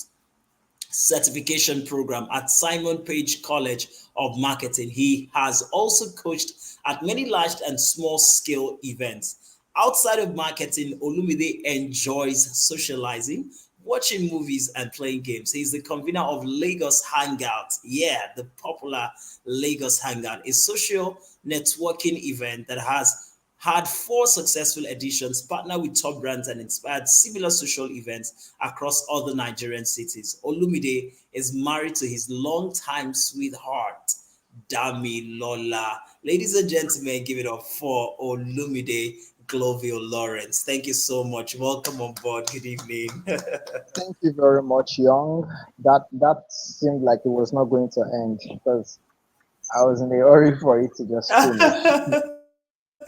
certification program at Simon Page College of Marketing. He has also coached at many large and small scale events. Outside of marketing, Olumide enjoys socializing, watching movies, and playing games. He's the convener of Lagos Hangout. Yeah, the popular Lagos Hangout, a social networking event that has had 4 successful editions, partnered with top brands, and inspired similar social events across other Nigerian cities. Olumide is married to his longtime sweetheart, Dami Lola. Ladies and gentlemen, give it up for Olumide GlowVille Lawrence. Thank you so much. Welcome on board. Good evening. Thank you very much, Young. That seemed like it was not going to end because I was in a hurry for it to just finish.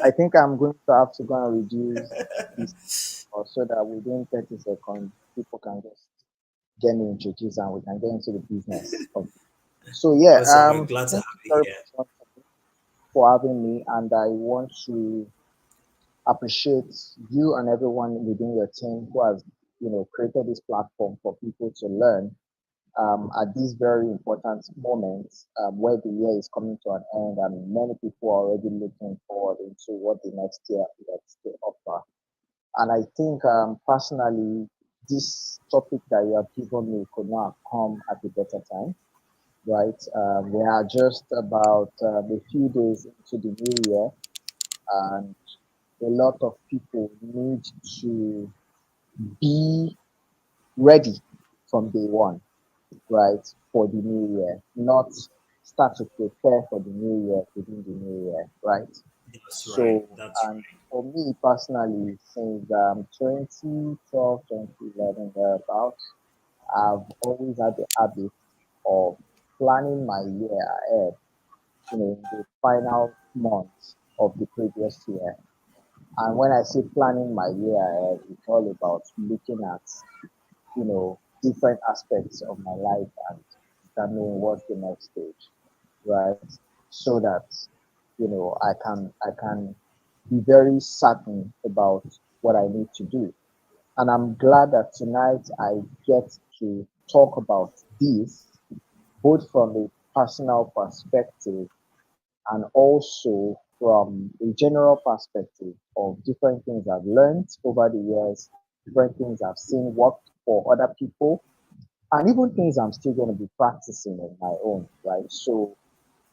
I think I'm going to have to go and reduce this or so that within 30 seconds people can just get me introduced and we can get into the business. So yeah, Awesome. We're glad to thank have you you very here. much for having me, and I want to appreciate you and everyone within your team who has created this platform for people to learn at this very important moment where the year is coming to an end and many people are already looking forward into what the next year has to offer. And I think personally, this topic that you have given me could not have come at a better time, right? We are just about a few days into the new year, and a lot of people need to be ready from day one, right, for the new year, not start to prepare for the new year within the new year, right? That's right. So, That's and for me personally, since 2012, 2011, thereabouts, I've always had the habit of planning my year ahead, in the final months of the previous year. And when I say planning my year ahead, it's all about looking at, different aspects of my life and determining what's the next stage, right? So that, I can be very certain about what I need to do. And I'm glad that tonight I get to talk about this, both from a personal perspective and also from a general perspective of different things I've learned over the years, different things I've seen work for other people, and even things I'm still going to be practicing on my own, right? So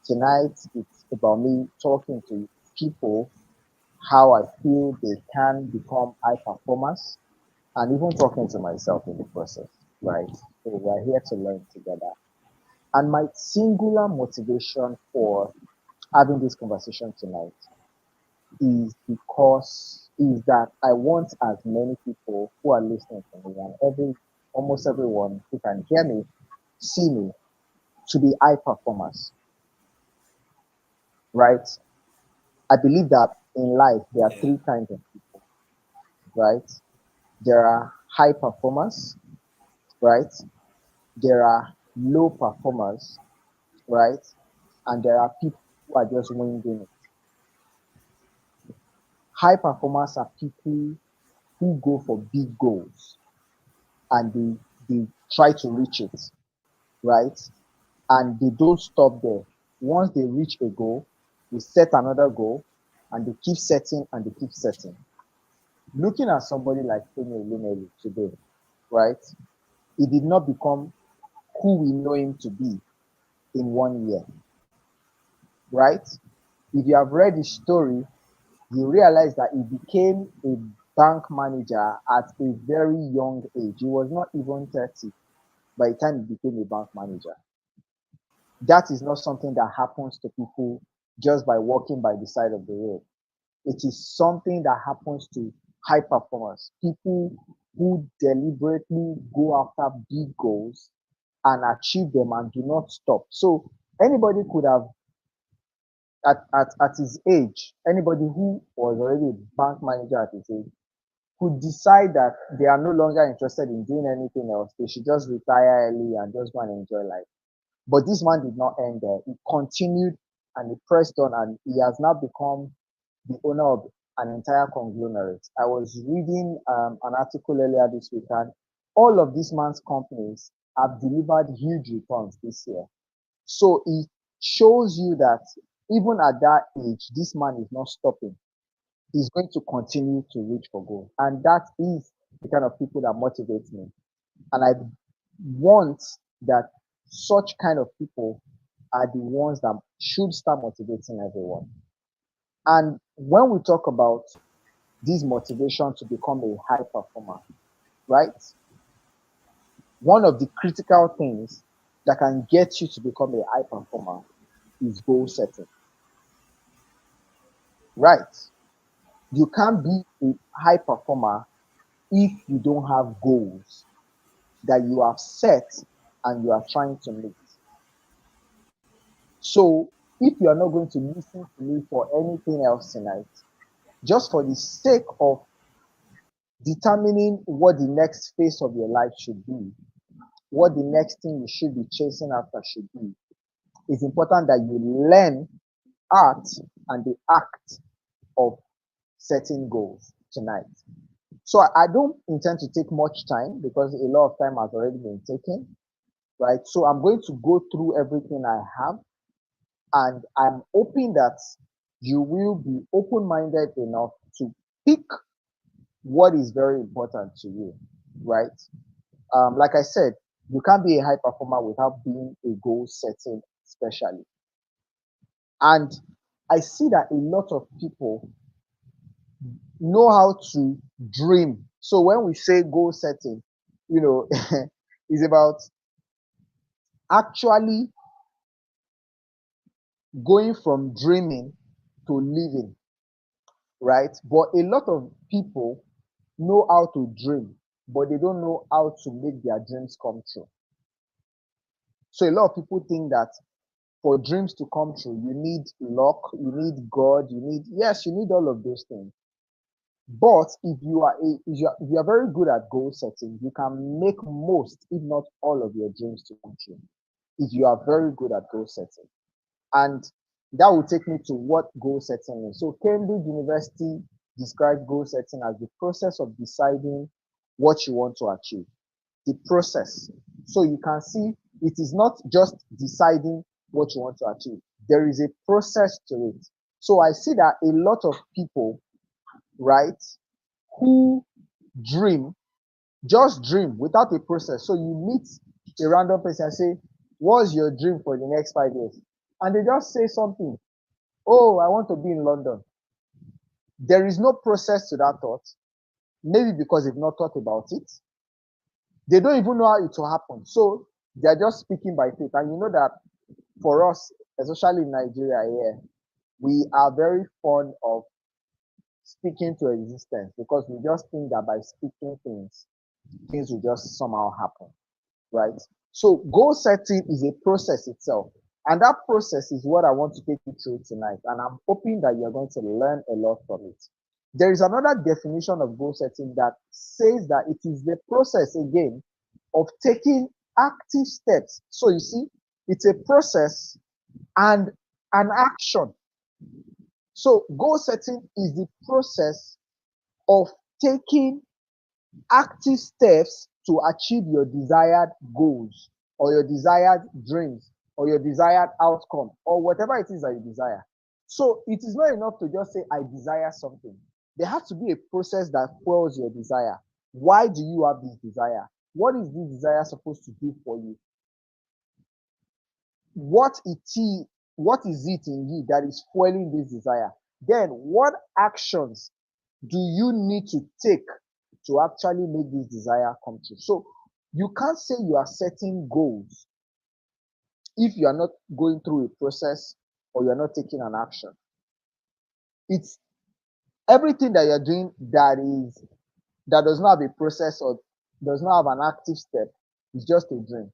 tonight it's about me talking to people how I feel they can become high performers and even talking to myself in the process, right? So we're here to learn together. And my singular motivation for having this conversation tonight is that I want as many people who are listening to me and almost everyone who can hear me, see me, to be high performers, right? I believe that in life there are yeah. 3 kinds of people, right? There are high performers, right? There are low performers, right? And there are people who are just winging it. High performers are people who go for big goals and they try to reach it, right? And they don't stop there. Once they reach a goal, they set another goal and they keep setting and they keep setting. Looking at somebody like Olumide today, right? He did not become who we know him to be in 1 year, right? If you have read his story, you realize that he became a bank manager at a very young age. He was not even 30 by the time he became a bank manager. That is not something that happens to people just by walking by the side of the road. It is something that happens to high performers, people who deliberately go after big goals and achieve them and do not stop. So anybody could have at his age, anybody who was already a bank manager at his age could decide that they are no longer interested in doing anything else. They should just retire early and just go and enjoy life. But this man did not end there. He continued and he pressed on, and he has now become the owner of an entire conglomerate. I was reading an article earlier this week, and all of this man's companies have delivered huge returns this year. So it shows you that even at that age, this man is not stopping. He's going to continue to reach for goals. And that is the kind of people that motivates me. And I want that such kind of people are the ones that should start motivating everyone. And when we talk about this motivation to become a high performer, right? One of the critical things that can get you to become a high performer is goal setting, right? You can't be a high performer if you don't have goals that you have set and you are trying to meet. So if you are not going to listen to me for anything else tonight, just for the sake of determining what the next phase of your life should be, what the next thing you should be chasing after should be, it's important that you learn art and the act of setting goals tonight. So I don't intend to take much time because a lot of time has already been taken, right? So I'm going to go through everything I have, and I'm hoping that you will be open-minded enough to pick what is very important to you, right? Like I said, you can't be a high performer without being a goal setting specialist. And I see that a lot of people know how to dream. So when we say goal setting, you know, it's about actually going from dreaming to living, right? But a lot of people know how to dream, but they don't know how to make their dreams come true. So a lot of people think that for dreams to come true, you need luck, you need God, yes, you need all of those things. But if you are very good at goal setting, you can make most, if not all, of your dreams to come true. If you are very good at goal setting. And that will take me to what goal setting is. So Cambridge University describes goal setting as the process of deciding what you want to achieve. The process. So you can see it is not just deciding what you want to achieve. There is a process to it. So I see that a lot of people, right, who just dream without a process. So you meet a random person and say, what's your dream for the next 5 years? And they just say something. Oh, I want to be in London. There is no process to that thought. Maybe because they've not thought about it. They don't even know how it will happen. So they're just speaking by faith. And you know that for us, especially in Nigeria here, we are very fond of speaking to existence because we just think that by speaking things will just somehow happen, right? So goal setting is a process itself. And that process is what I want to take you through tonight. And I'm hoping that you're going to learn a lot from it. There is another definition of goal setting that says that it is the process again of taking active steps. So you see, it's a process and an action. So goal setting is the process of taking active steps to achieve your desired goals or your desired dreams or your desired outcome or whatever it is that you desire. So it is not enough to just say, I desire something. There has to be a process that fuels your desire. Why do you have this desire? What is this desire supposed to do for you? What is it in you that is fueling this desire? Then what actions do you need to take to actually make this desire come true? So you can't say you are setting goals if you are not going through a process or you're not taking an action. It's everything that you're doing that does not have a process or does not have an active step is just a dream.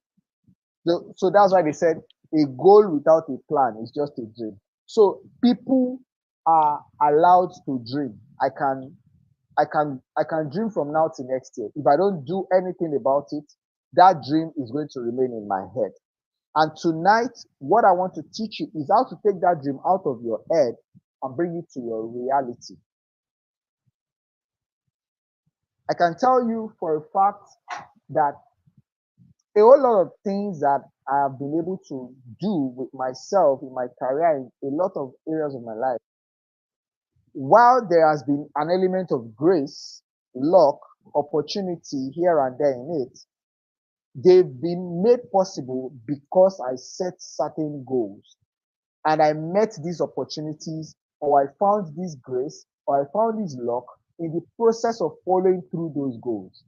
So that's why they said a goal without a plan is just a dream. So people are allowed to dream. I can dream from now to next year. If I don't do anything about it, that dream is going to remain in my head. And tonight, what I want to teach you is how to take that dream out of your head and bring it to your reality. I can tell you for a fact that a whole lot of things that I have been able to do with myself in my career in a lot of areas of my life, while there has been an element of grace, luck, opportunity here and there in it, they've been made possible because I set certain goals and I met these opportunities, or I found this grace, or I found this luck in the process of following through those goals.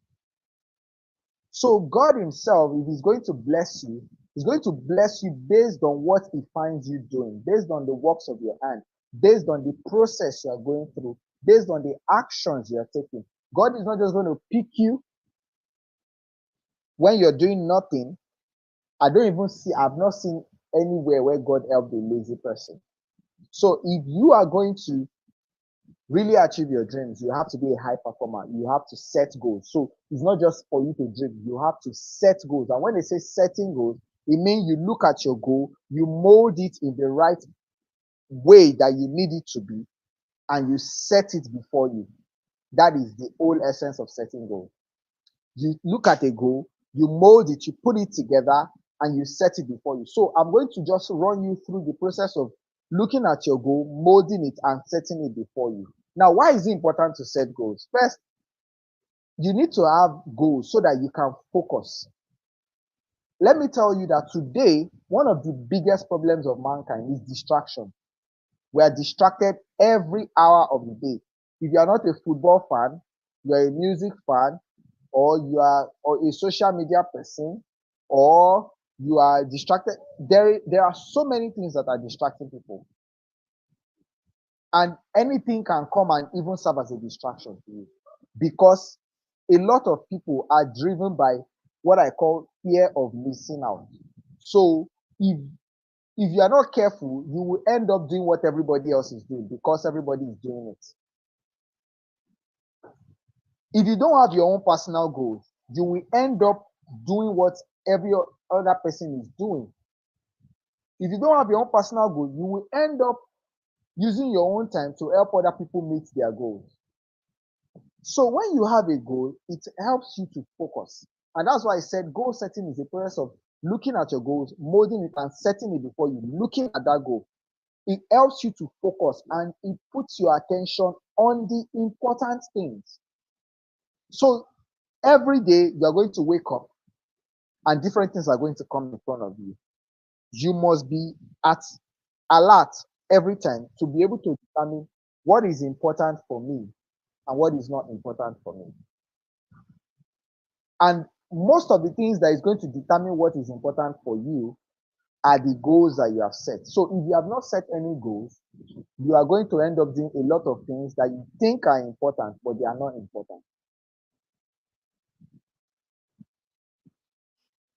So God Himself, if He's going to bless you, He's going to bless you based on what He finds you doing, based on the works of your hand, based on the process you are going through, based on the actions you are taking. God is not just going to pick you when you're doing nothing. I've not seen anywhere where God helped a lazy person. So if you are going to really achieve your dreams, you have to be a high performer. You have to set goals. So it's not just for you to dream, you have to set goals. And when they say setting goals, it means you look at your goal, you mold it in the right way that you need it to be, and you set it before you. That is the whole essence of setting goals. You look at a goal, you mold it, you put it together, and you set it before you. So I'm going to just run you through the process of looking at your goal, molding it, and setting it before you. Now, why is it important to set goals? First, you need to have goals so that you can focus. Let me tell you that today, one of the biggest problems of mankind is distraction. We are distracted every hour of the day. If you are not a football fan, you are a music fan, or you are a social media person, or you are distracted. There are so many things that are distracting people. And anything can come and even serve as a distraction to you. Because a lot of people are driven by what I call fear of missing out. So if you are not careful, you will end up doing what everybody else is doing because everybody is doing it. If you don't have your own personal goals, you will end up doing what every other person is doing. If you don't have your own personal goal, you will end up using your own time to help other people meet their goals. So when you have a goal, it helps you to focus. And that's why I said goal setting is a process of looking at your goals, molding it, and setting it before you, looking at that goal. It helps you to focus and it puts your attention on the important things. So every day you're going to wake up and different things are going to come in front of you. You must be at alert every time to be able to determine what is important for me and what is not important for me. And most of the things that is going to determine what is important for you are the goals that you have set. So if you have not set any goals, you are going to end up doing a lot of things that you think are important, but they are not important.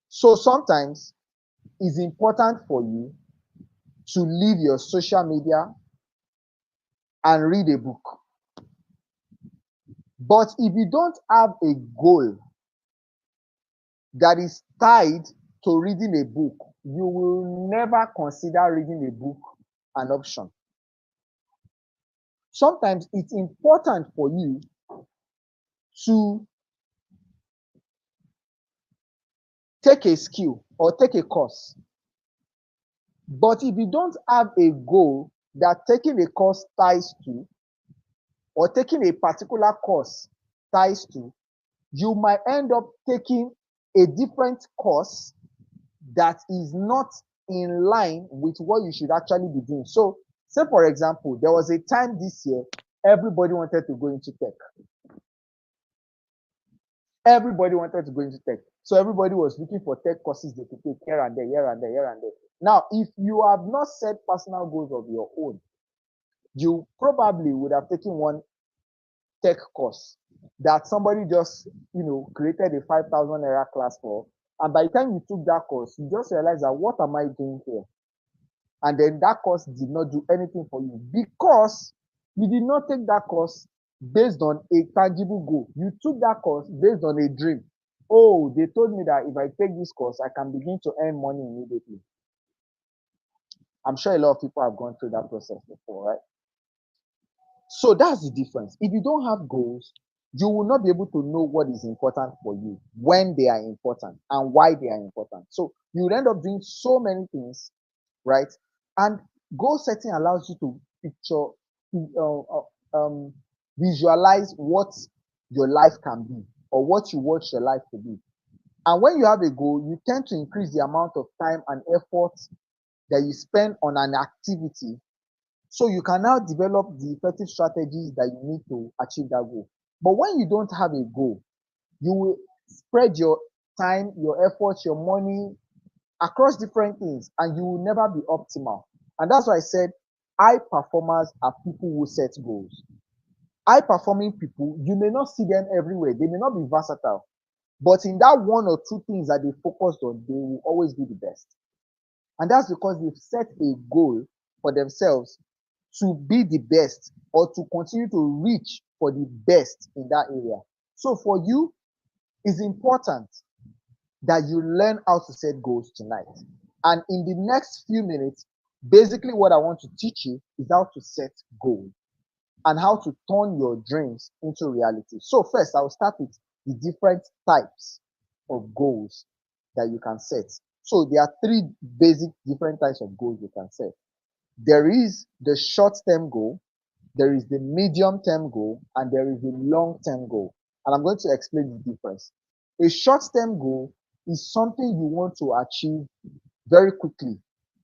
So sometimes it's important for you to leave your social media and read a book. But if you don't have a goal that is tied to reading a book, you will never consider reading a book an option. Sometimes it's important for you to take a skill or take a course. But if you don't have a goal that taking a course ties to, or taking a particular course ties to, you might end up taking a different course that is not in line with what you should actually be doing. So, say for example, there was a time this year, everybody wanted to go into tech. Everybody wanted to go into tech. So everybody was looking for tech courses they could take here and there, here and there, here and there. Now, if you have not set personal goals of your own, you probably would have taken one tech course that somebody just, created a 5,000 naira class for. And by the time you took that course, you just realize that what am I doing here? And then that course did not do anything for you because you did not take that course based on a tangible goal. You took that course based on a dream. Oh, they told me that if I take this course, I can begin to earn money immediately. I'm sure a lot of people have gone through that process before, right? So that's the difference. If you don't have goals, you will not be able to know what is important for you, when they are important, and why they are important. So you will end up doing so many things, right? And goal setting allows you to picture, visualize what your life can be or what you want your life to be. And when you have a goal, you tend to increase the amount of time and effort that you spend on an activity. So you can now develop the effective strategies that you need to achieve that goal. But when you don't have a goal, you will spread your time, your effort, your money across different things, and you will never be optimal. And that's why I said high performers are people who set goals. High performing people, you may not see them everywhere, they may not be versatile, but in that one or two things that they focused on, they will always be the best. And that's because they've set a goal for themselves to be the best or to continue to reach for the best in that area. So for you, it's important that you learn how to set goals tonight. And in the next few minutes, basically what I want to teach you is how to set goals and how to turn your dreams into reality. So first, I'll start with the different types of goals that you can set. So there are three basic different types of goals you can set. There is the short-term goal, there is the medium-term goal, and there is the long-term goal. And I'm going to explain the difference. A short-term goal is something you want to achieve very quickly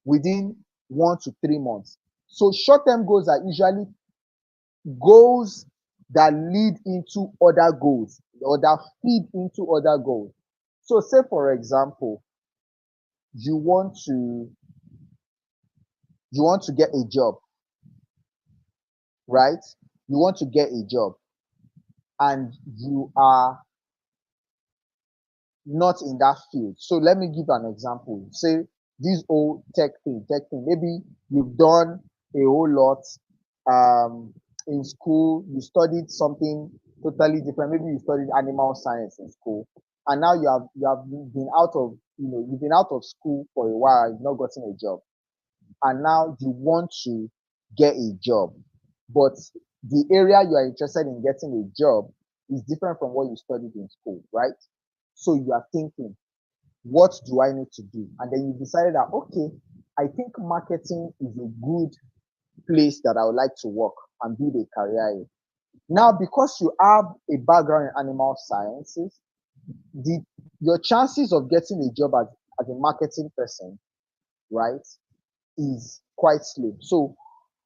within 1 to 3 months. So short-term goals are usually goals that lead into other goals or that feed into other goals. So say for example, you want to get a job, right? You want to get a job and you are not in that field. So let me give an example. Say this whole tech thing. Maybe you've done a whole lot in school. You studied something totally different. Maybe you studied animal science in school, and now you have been out of you've been out of school for a while. You've not gotten a job, and now you want to get a job, but the area you are interested in getting a job is different from what you studied in school, right? So you are thinking, what do I need to do? And then you decided that, okay, I think marketing is a good place that I would like to work and build a career in. Now, because you have a background in animal sciences, your chances of getting a job as a marketing person, right, is quite slim. So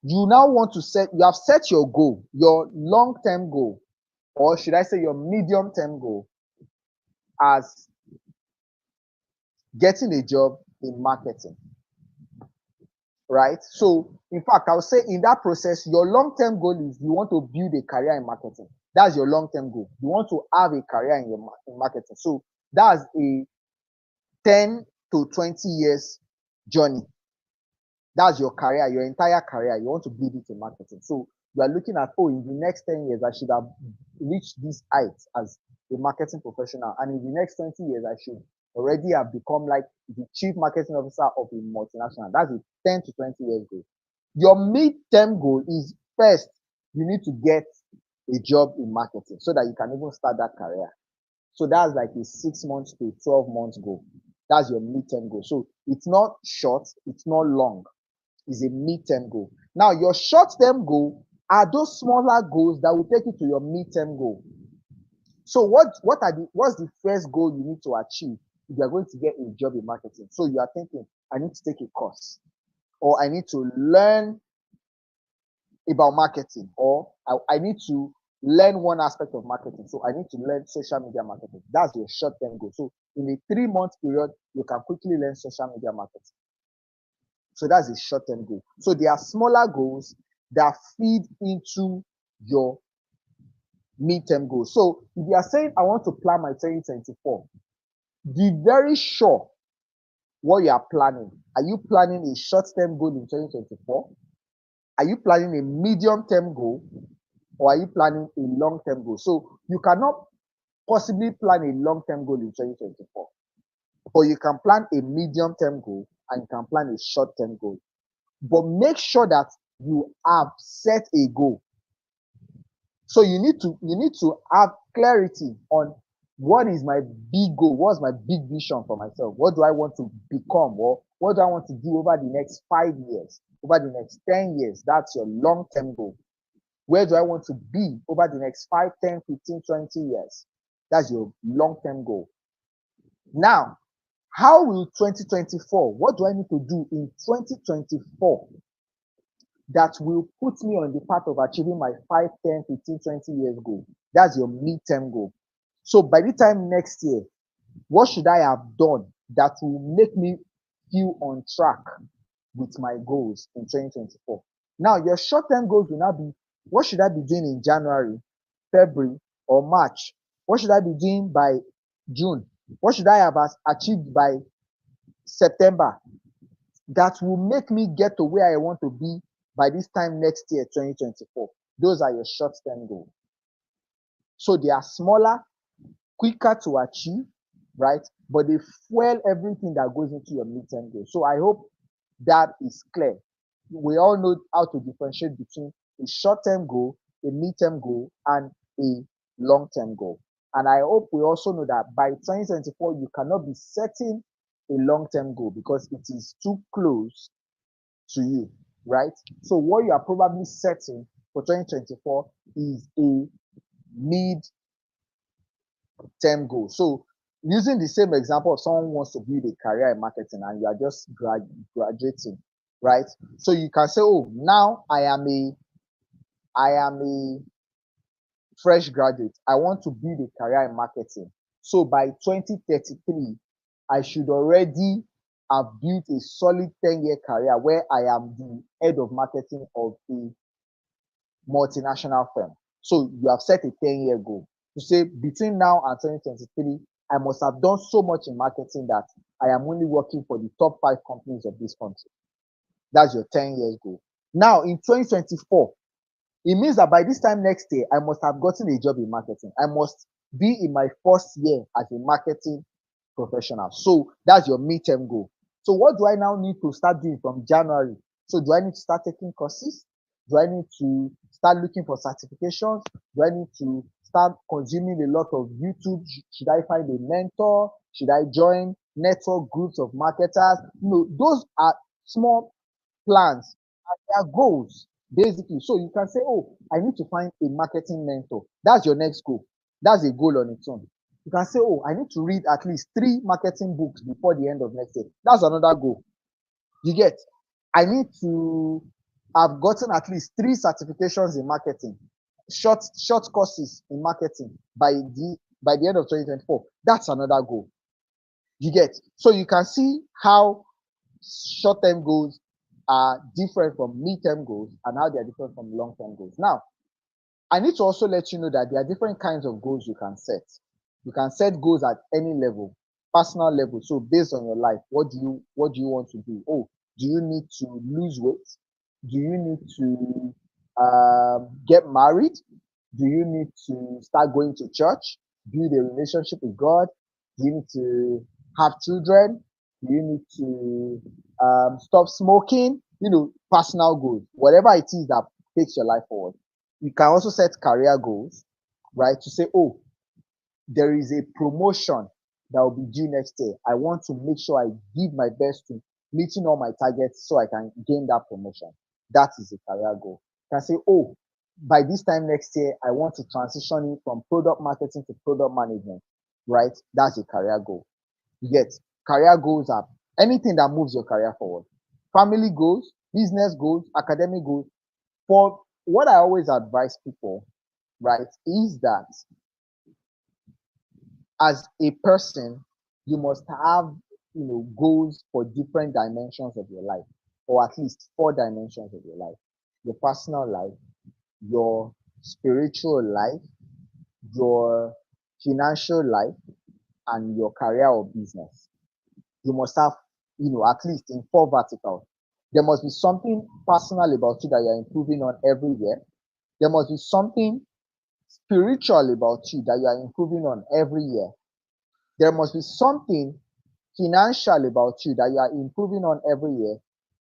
you now want to you have set your goal, your long-term goal, or should I say your medium-term goal, as getting a job in marketing, right? So in fact, I would say in that process, your long-term goal is you want to build a career in marketing. That's your long-term goal. You want to have a career in marketing. So that's a 10 to 20 years journey. That's your career, your entire career. You want to build it in marketing. So you are looking at, in the next 10 years, I should have reached this height as a marketing professional, and in the next 20 years, I should already have become like the chief marketing officer of a multinational. That's a 10 to 20 years goal. Your mid-term goal is first, you need to get a job in marketing so that you can even start that career. So that's like a 6 months to 12 months goal. That's your mid-term goal. So it's not short, it's not long. It's a mid-term goal. Now, your short-term goal are those smaller goals that will take you to your mid-term goal. So what's the first goal you need to achieve if you're going to get a job in marketing? So you are thinking, I need to take a course, or I need to learn about marketing, or I need to learn one aspect of marketing. So I need to learn social media marketing. That's your short-term goal. So in a 3-month period, you can quickly learn social media marketing. So that's a short-term goal. So there are smaller goals that feed into your mid-term goals. So if you are saying, I want to plan my 2024, be very sure what you are planning. Are you planning a short-term goal in 2024? Are you planning a medium-term goal? Or are you planning a long-term goal? So you cannot possibly plan a long-term goal in 2024. But you can plan a medium-term goal and you can plan a short-term goal. But make sure that you have set a goal. So you need to have clarity on what is my big goal, what's my big vision for myself, what do I want to become, or what do I want to do over the next 5 years, over the next 10 years. That's your long-term goal. Where do I want to be over the next 5, 10, 15, 20 years? That's your long-term goal. Now, how will 2024, what do I need to do in 2024 that will put me on the path of achieving my 5, 10, 15, 20 years goal? That's your midterm goal. So by the time next year, what should I have done that will make me feel on track with my goals in 2024? Now, your short-term goals will now be, what should I be doing in January, February, or March? What should I be doing by June? What should I have achieved by September that will make me get to where I want to be by this time next year, 2024? Those are your short-term goals. So they are smaller, quicker to achieve, right? But they fuel everything that goes into your midterm goal. So I hope that is clear. We all know how to differentiate between a short-term goal, a midterm goal, and a long-term goal. And I hope we also know that by 2024, you cannot be setting a long-term goal because it is too close to you, right? So what you are probably setting for 2024 is a mid-term goal. So using the same example of someone who wants to build a career in marketing and you are just graduating, right? So you can say, oh, now I am a fresh graduate. I want to build a career in marketing. So by 2033, I should already have built a solid 10-year career where I am the head of marketing of a multinational firm. So you have set a 10-year goal to say between now and 2023, I must have done so much in marketing that I am only working for the top 5 companies of this country. That's your 10 years goal. Now in 2024, it means that by this time next year, I must have gotten a job in marketing. I must be in my first year as a marketing professional. So that's your midterm goal. So what do I now need to start doing from January? So do I need to start taking courses? Do I need to start looking for certifications? Do I need to start consuming a lot of YouTube? Should I find a mentor? Should I join network groups of marketers? Those are small plans and they are goals, basically. So you can say, oh, I need to find a marketing mentor. That's your next goal. That's a goal on its own. You can say, oh, I need to read at least 3 marketing books before the end of next year. That's another goal. You get? I need to have gotten at least 3 certifications in marketing, short courses in marketing by the end of 2024. That's another goal. You get? So you can see how short-term goals are different from mid-term goals and how they are different from long-term goals. Now, I need to also let you know that there are different kinds of goals you can set. You can set goals at any level, personal level. So based on your life, what do you want to do? Oh, do you need to lose weight? Do you need to get married? Do you need to start going to church? build a relationship with God? Do you need to have children? Do you need to stop smoking? Personal goals, whatever it is that takes your life forward. You can also set career goals, right? To say, oh, there is a promotion that will be due next year. I want to make sure I give my best to meeting all my targets so I can gain that promotion. That is a career goal. You can say, oh, by this time next year, I want to transition it from product marketing to product management, right? That's a career goal. You get career goals are anything that moves your career forward. Family goals, business goals, academic goals. For what I always advise people, right, is that as a person, you must have goals for different dimensions of your life, or at least 4 dimensions of your life: your personal life, your spiritual life, your financial life, and your career or business. You must have, at least in 4 verticals. There must be something personal about you that you're improving on every year. There must be something spiritual about you that you are improving on every year. There must be something financial about you that you are improving on every year.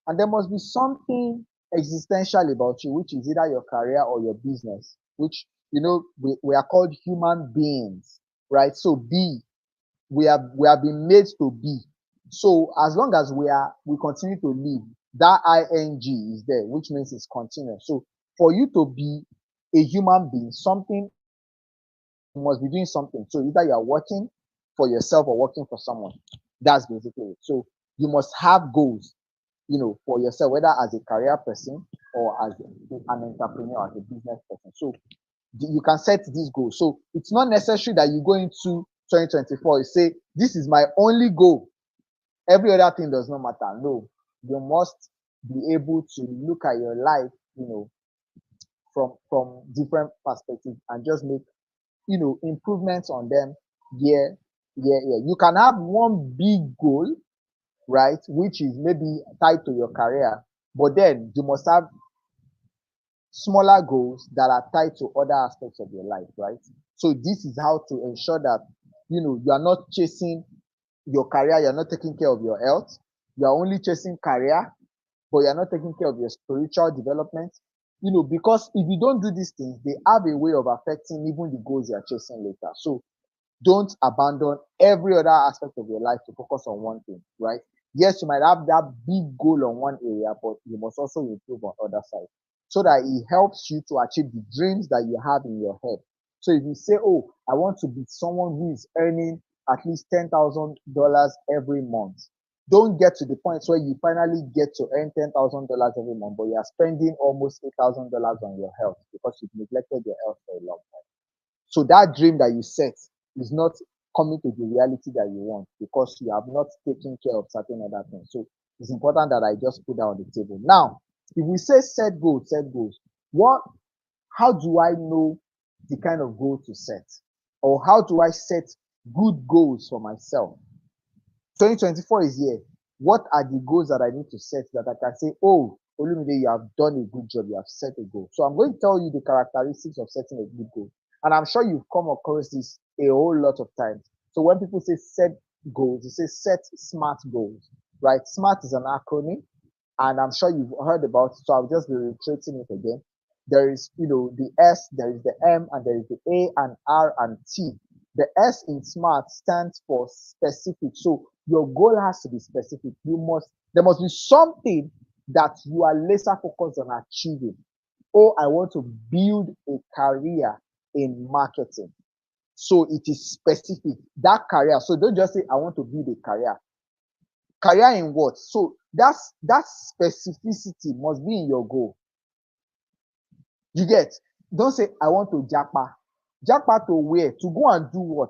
And there must be something existential about you, which is either your career or your business, which, we are called human beings, right? So we have been made to be. So as long as we continue to live, that ing is there, which means it's continuous. So for you to be a human being, something you must be doing something. So either you are working for yourself or working for someone. That's basically it. So you must have goals, for yourself, whether as a career person or as an entrepreneur, as a business person. So you can set these goals. So it's not necessary that you go into 2024 and say, this is my only goal. Every other thing does not matter. No, you must be able to look at your life, from different perspectives and just make, improvements on them year. You can have one big goal, right, which is maybe tied to your career, but then you must have smaller goals that are tied to other aspects of your life, right? So this is how to ensure that you are not chasing your career, you're not taking care of your health, you're only chasing career, but you're not taking care of your spiritual development. Because if you don't do these things, they have a way of affecting even the goals you're chasing later. So don't abandon every other aspect of your life to focus on one thing, right? Yes, you might have that big goal on one area, but you must also improve on other side so that it helps you to achieve the dreams that you have in your head. So if you say, oh, I want to be someone who is earning at least $10,000 every month, don't get to the point where you finally get to earn $10,000 every month, but you are spending almost $8,000 on your health because you've neglected your health for a long time. So that dream that you set is not coming to the reality that you want because you have not taken care of certain other things. So it's important that I just put that on the table. Now, if we say set goals, how do I know the kind of goal to set? Or how do I set good goals for myself? 2024 is here. What are the goals that I need to set that I can say, oh, Olumide, you have done a good job, you have set a goal. So I'm going to tell you the characteristics of setting a good goal. And I'm sure you've come across this a whole lot of times. So when people say set goals, they say set SMART goals, right? SMART is an acronym, and I'm sure you've heard about it. So I'll just be reiterating it again. There is, the S, there is the M, and there is the A and R and T. The S in SMART stands for specific. So your goal has to be specific. There must be something that you are laser focused on achieving. Oh, I want to build a career in marketing. So it is specific. That career. So don't just say, I want to build a career. Career in what? So that specificity must be in your goal. You get? Don't say, I want to japa. Japa to where? To go and do what?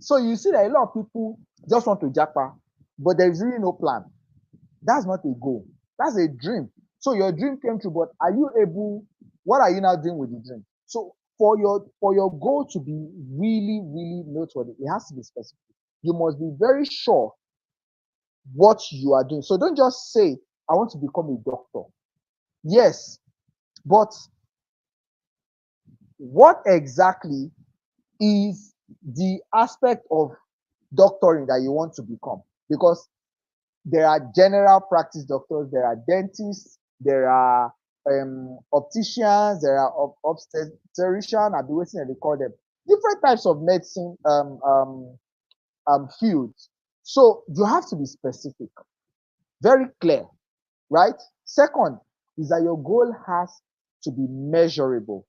So you see that a lot of people just want to japa, but there is really no plan. That's not a goal. That's a dream. So your dream came true, but what are you now doing with the dream? So for your goal to be really, really noteworthy, it has to be specific. You must be very sure what you are doing. So don't just say, I want to become a doctor. Yes, but what exactly is the aspect of doctoring that you want to become? Because there are general practice doctors, there are dentists, there are opticians, there are obstetrician, I've been waiting and they call them different types of medicine fields. So you have to be specific, very clear, right? Second is that your goal has to be measurable.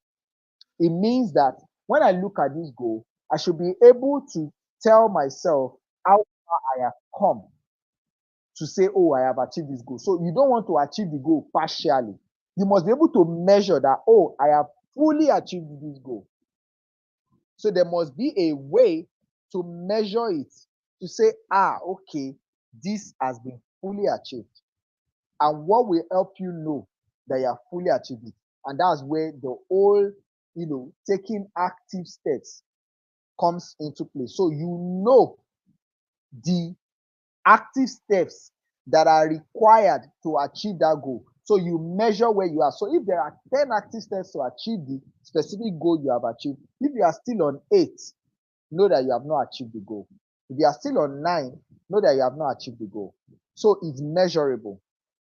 It means that when I look at this goal, I should be able to tell myself how far I have come to say, oh, I have achieved this goal. So you don't want to achieve the goal partially. You must be able to measure that, oh, I have fully achieved this goal. So there must be a way to measure it, to say, okay, this has been fully achieved. And what will help you know that you have fully achieved it? And that's where the whole, taking active steps comes into play. So you know the active steps that are required to achieve that goal. So you measure where you are. So if there are 10 active steps to achieve the specific goal you have achieved, if you are still on 8, know that you have not achieved the goal. If you are still on 9, know that you have not achieved the goal. So it's measurable.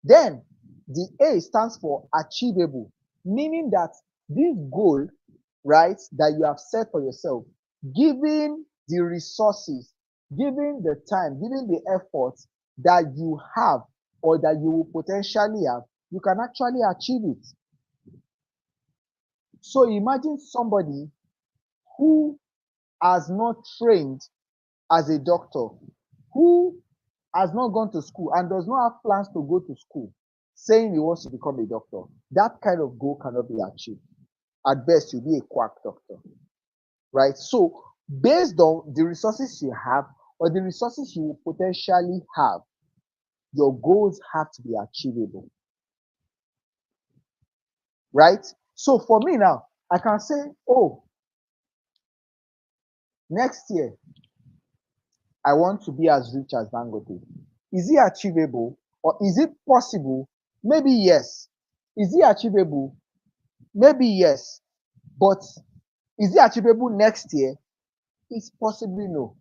Then the A stands for achievable, meaning that this goal, right, that you have set for yourself, given the resources, given the time, given the effort that you have or that you will potentially have, you can actually achieve it. So imagine somebody who has not trained as a doctor, who has not gone to school and does not have plans to go to school, saying he wants to become a doctor. That kind of goal cannot be achieved. At best, you'll be a quack doctor, right? So based on the resources you have or the resources you will potentially have, your goals have to be achievable, right? So for me now, I can say, oh, next year, I want to be as rich as Dangote. Is it achievable or is it possible? Maybe yes. Is it achievable? Maybe yes. But is it achievable next year? It's possibly no.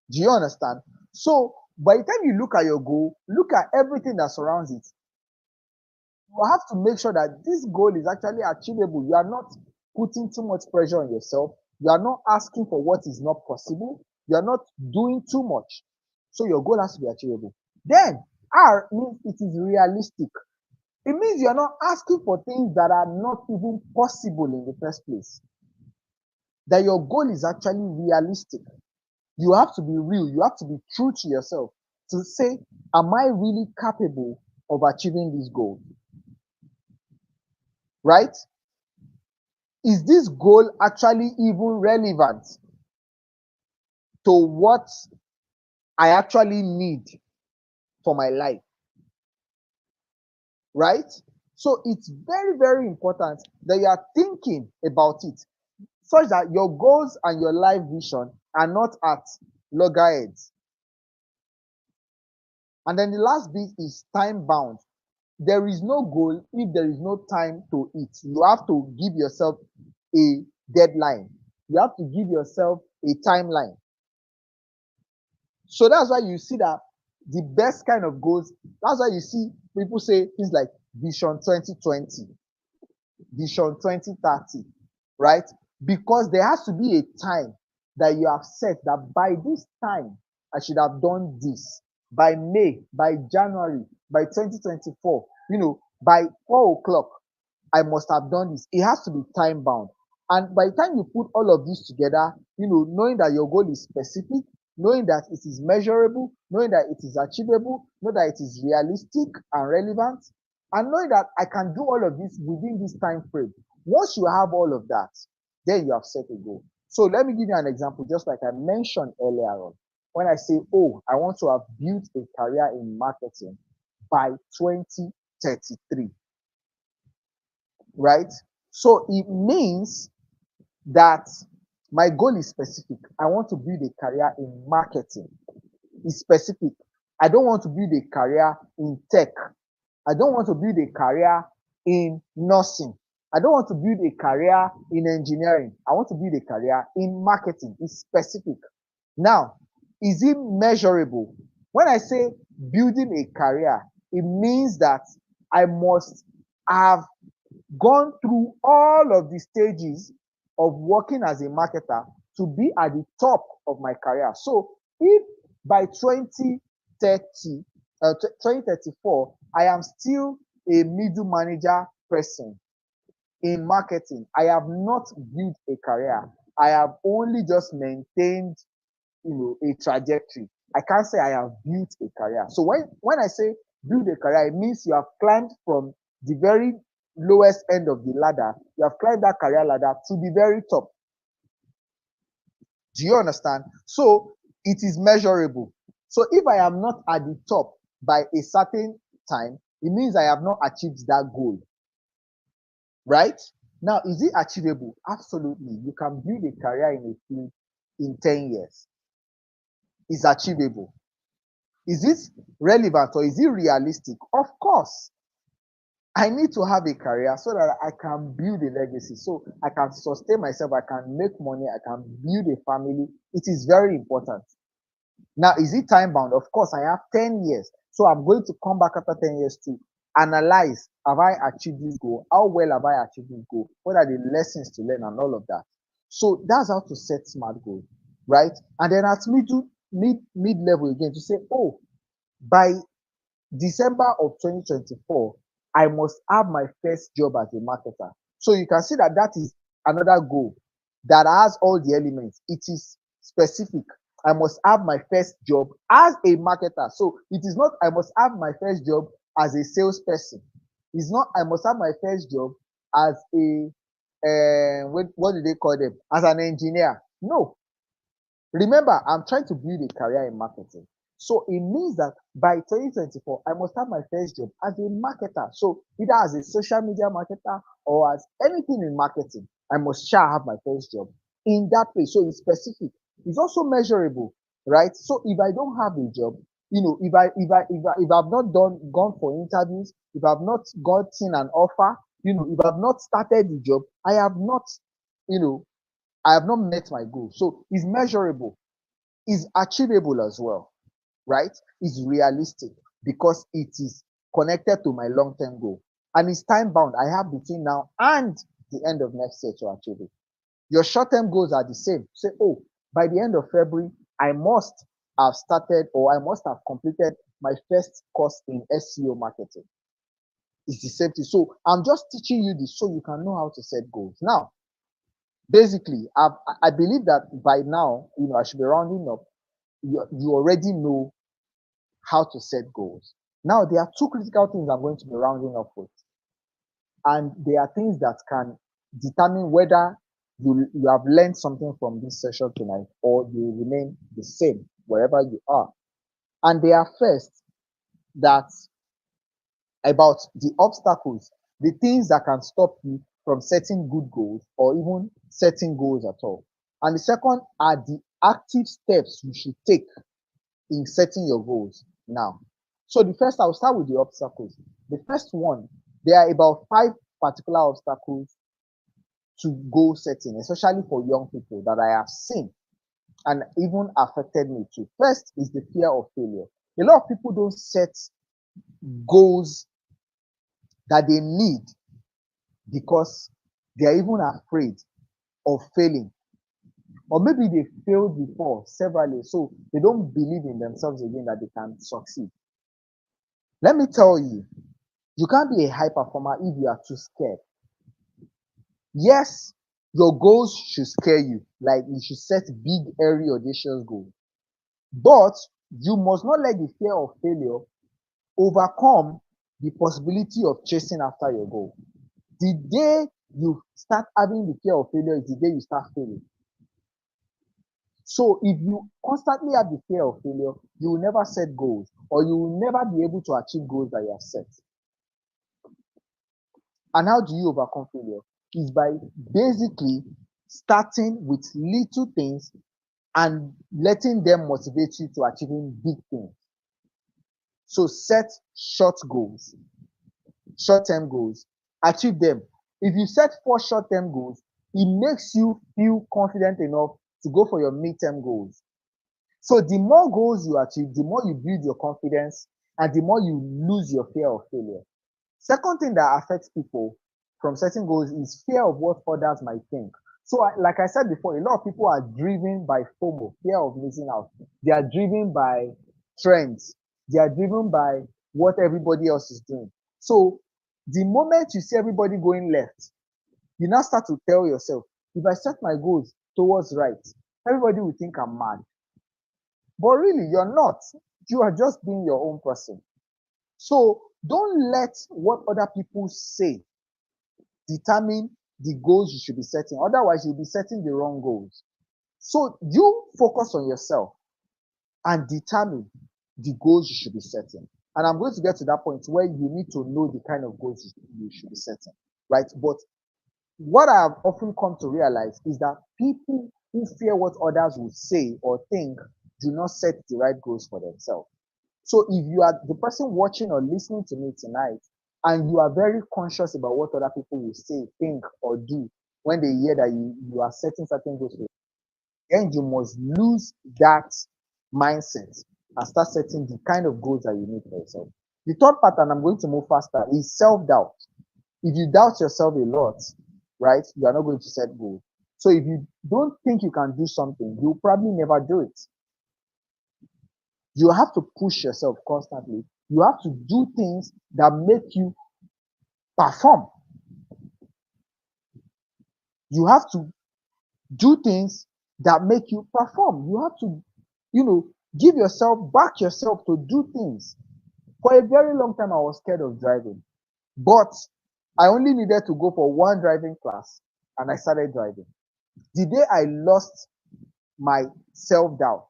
Do you understand? So by the time you look at your goal, look at everything that surrounds it. You have to make sure that this goal is actually achievable. You are not putting too much pressure on yourself. You are not asking for what is not possible. You are not doing too much. So your goal has to be achievable. Then R means it is realistic. It means you are not asking for things that are not even possible in the first place. That your goal is actually realistic. You have to be real. You have to be true to yourself to say, am I really capable of achieving this goal? Right? Is this goal actually even relevant to what I actually need for my life? Right? So it's very, very important that you are thinking about it such that your goals and your life vision are not at loggerheads. And then the last bit is time bound. There is no goal if there is no time to it. You have to give yourself a deadline. You have to give yourself a timeline. So that's why you see that the best kind of goals, that's why you see people say things like Vision 2020, Vision 2030, right? Because there has to be a time that you have set that by this time, I should have done this. By May, by January, by 2024, by 4 o'clock, I must have done this. It has to be time bound. And by the time you put all of this together, knowing that your goal is specific, knowing that it is measurable, knowing that it is achievable, knowing that it is realistic and relevant, and knowing that I can do all of this within this time frame. Once you have all of that, then you have set a goal. So let me give you an example, just like I mentioned earlier on. When I say, oh, I want to have built a career in marketing by 2033, right? So it means that my goal is specific. I want to build a career in marketing. It's specific. I don't want to build a career in tech. I don't want to build a career in nursing. I don't want to build a career in engineering. I want to build a career in marketing. It's specific. Now, is it measurable? When I say building a career, it means that I must have gone through all of the stages of working as a marketer to be at the top of my career. So if by 2034, I am still a middle manager person in marketing, I have not built a career. I have only just maintained, a trajectory. I can't say I have built a career. So when I say build a career, it means you have climbed from the very lowest end of the ladder. You have climbed that career ladder to the very top. Do you understand? So it is measurable. So if I am not at the top by a certain time, it means I have not achieved that goal. Right? Now, is it achievable? Absolutely. You can build a career in a field in 10 years. It's achievable. Is it relevant or is it realistic? Of course. I need to have a career so that I can build a legacy, so I can sustain myself, I can make money, I can build a family. It is very important. Now, is it time bound? Of course, I have 10 years. So I'm going to come back after 10 years to analyze, have I achieved this goal? How well have I achieved this goal? What are the lessons to learn and all of that? So that's how to set smart goals, right? And then at mid level again to say, oh, by December of 2024, I must have my first job as a marketer. So you can see that that is another goal that has all the elements. It is specific. I must have my first job as a marketer. So it is not I must have my first job as a salesperson. It's not I must have my first job as a what do they call them? As an engineer. No. Remember, I'm trying to build a career in marketing. So it means that by 2024, I must have my first job as a marketer. So either as a social media marketer or as anything in marketing, I must have my first job in that place. So it's specific. It's also measurable, right? So if I don't have a job, if I've not gone for interviews, if I've not gotten an offer, if I've not started the job, I have not, I have not met my goal. So it's measurable, it's achievable as well, right? It's realistic because it is connected to my long-term goal. And it's time bound. I have between now and the end of next year to achieve it. Your short-term goals are the same. Say, oh, by the end of February, I must have started or I must have completed my first course in SEO marketing. It's the same thing. So I'm just teaching you this so you can know how to set goals. Now, basically, I believe that by now, I should be rounding up. You already know how to set goals. Now, there are two critical things I'm going to be rounding up with. And they are things that can determine whether you have learned something from this session tonight or you remain the same wherever you are. And they are first that about the obstacles, the things that can stop you from setting good goals or even setting goals at all. And the second are the active steps you should take in setting your goals now. So the first, I'll start with the obstacles. The first one, there are about 5 particular obstacles to goal setting, especially for young people that I have seen and even affected me too. First is the fear of failure. A lot of people don't set goals that they need because they are even afraid of failing. Or maybe they failed before severally, so they don't believe in themselves again that they can succeed. Let me tell you, you can't be a high performer if you are too scared. Yes, your goals should scare you, like you should set big, airy, audacious goals. But you must not let the fear of failure overcome the possibility of chasing after your goal. The day you start having the fear of failure is the day you start failing. So if you constantly have the fear of failure, you will never set goals or you will never be able to achieve goals that you have set. And how do you overcome failure? Is by basically starting with little things and letting them motivate you to achieving big things. So set short goals, short-term goals, achieve them. If you set 4 short-term goals, it makes you feel confident enough to go for your mid-term goals. So the more goals you achieve, the more you build your confidence and the more you lose your fear of failure. Second thing that affects people from setting goals is fear of what others might think. So, like I said before, a lot of people are driven by FOMO, fear of missing out. They are driven by trends. They are driven by what everybody else is doing. So, the moment you see everybody going left, you now start to tell yourself, if I set my goals towards right, everybody will think I'm mad. But really, you're not. You are just being your own person. So don't let what other people say determine the goals you should be setting. Otherwise, you'll be setting the wrong goals. So you focus on yourself and determine the goals you should be setting. And I'm going to get to that point where you need to know the kind of goals you should be setting, right? But what I've often come to realize is that people who fear what others will say or think do not set the right goals for themselves. So if you are the person watching or listening to me tonight and you are very conscious about what other people will say, think, or do when they hear that you are setting certain goals, then you must lose that mindset and start setting the kind of goals that you need for yourself. The third pattern, I'm going to move faster, is self-doubt. If you doubt yourself a lot, right, you are not going to set goals. So if you don't think you can do something, you'll probably never do it. You have to push yourself constantly. You have to do things that make you perform. You have to do things that make you perform. You have to, give yourself, back yourself to do things. For a very long time, I was scared of driving, but I only needed to go for one driving class and I started driving. The day I lost my self-doubt,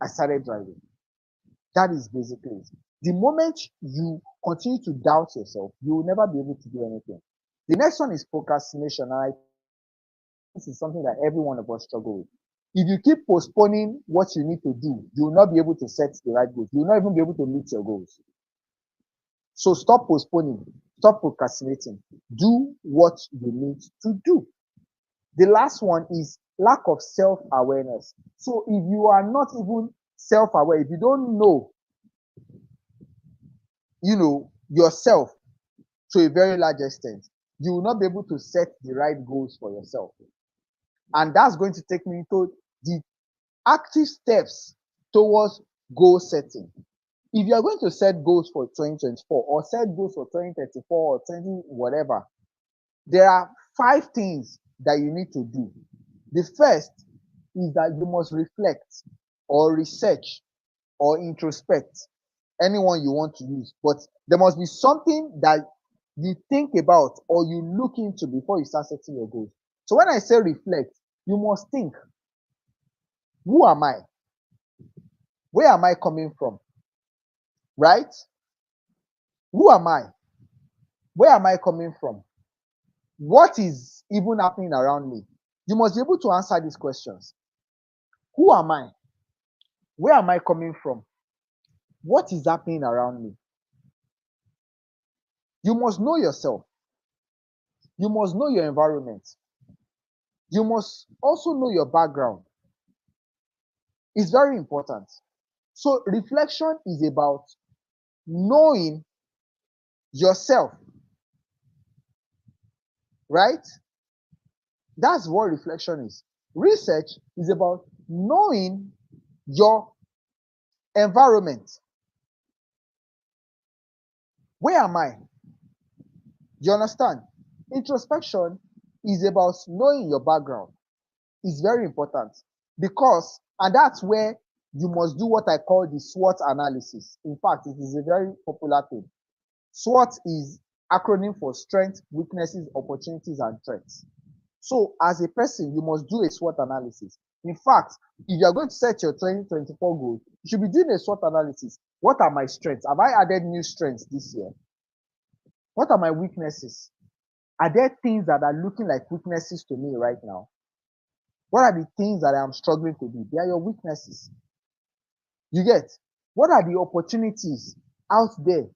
I started driving. That is basically it. The moment you continue to doubt yourself, you will never be able to do anything. The next one is procrastination. And this is something that every one of us struggle with. If you keep postponing what you need to do, you will not be able to set the right goals. You will not even be able to meet your goals. So stop postponing, stop procrastinating. Do what you need to do. The last one is lack of self-awareness. So if you are not even self-aware, if you don't know, yourself to a very large extent, you will not be able to set the right goals for yourself. And that's going to take me into the active steps towards goal setting. If you are going to set goals for 2024 or set goals for 2034 or 20 whatever, there are 5 things that you need to do. The first is that you must reflect or research or introspect, anyone you want to use, but there must be something that you think about or you look into before you start setting your goals. So when I say reflect, you must think, who am I? Where am I coming from? Right? Who am I? Where am I coming from? What is even happening around me? You must be able to answer these questions. Who am I? Where am I coming from? What is happening around me? You must know yourself. You must know your environment. You must also know your background. It's very important. So reflection is about knowing yourself, right? That's what reflection is. Research is about knowing your environment. Where am I? You understand? Introspection is about knowing your background. It's very important because, and that's where you must do what I call the SWOT analysis. In fact, it is a very popular thing. SWOT is acronym for strengths, weaknesses, opportunities, and threats. So as a person, you must do a SWOT analysis. In fact, if you're going to set your 2024 goals, you should be doing a SWOT analysis. What are my strengths? Have I added new strengths this year? What are my weaknesses? Are there things that are looking like weaknesses to me right now? What are the things that I am struggling to do? They are your weaknesses. You get? What are the opportunities out there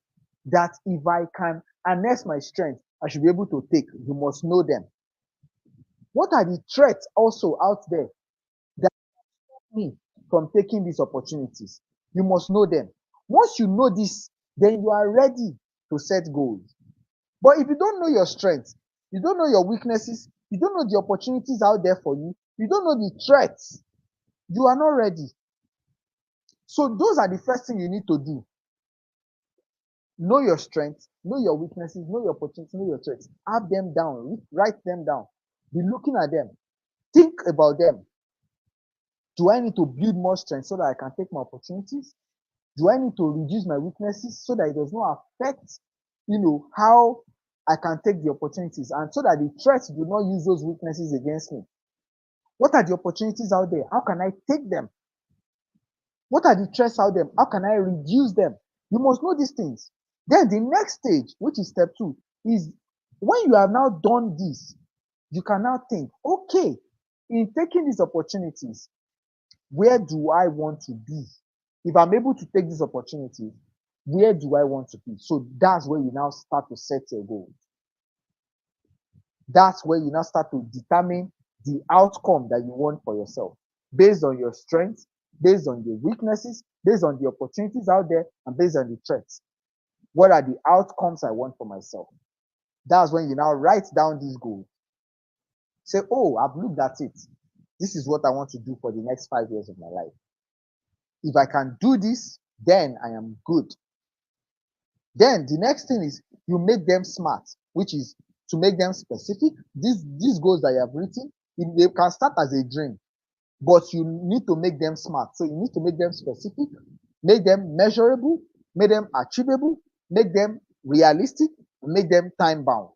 that if I can harness my strength, I should be able to take. You must know them. What are the threats also out there that stop me from taking these opportunities? You must know them. Once you know this, then you are ready to set goals. But if you don't know your strengths, you don't know your weaknesses, you don't know the opportunities out there for you, you don't know the threats, you are not ready. So those are the first thing you need to do. Know your strengths, know your weaknesses, know your opportunities, know your threats. Have them down, write them down. Be looking at them. Think about them. Do I need to build more strength so that I can take my opportunities? Do I need to reduce my weaknesses so that it does not affect, how I can take the opportunities, and so that the threats do not use those weaknesses against me? What are the opportunities out there? How can I take them? What are the threats out there? How can I reduce them? You must know these things. Then the next stage, which is step 2, is when you have now done this, you can now think, okay, in taking these opportunities, where do I want to be? If I'm able to take this opportunity, where do I want to be? So that's where you now start to set your goals. That's where you now start to determine the outcome that you want for yourself based on your strengths, based on your weaknesses, based on the opportunities out there, and based on the threats. What are the outcomes I want for myself? That's when you now write down these goals. Say, oh, I've looked at it. This is what I want to do for the next 5 years of my life. If I can do this, then I am good. Then the next thing is you make them smart, which is to make them specific. These goals that you have written, they can start as a dream, but you need to make them smart. So you need to make them specific, make them measurable, make them achievable, make them realistic, and make them time bound.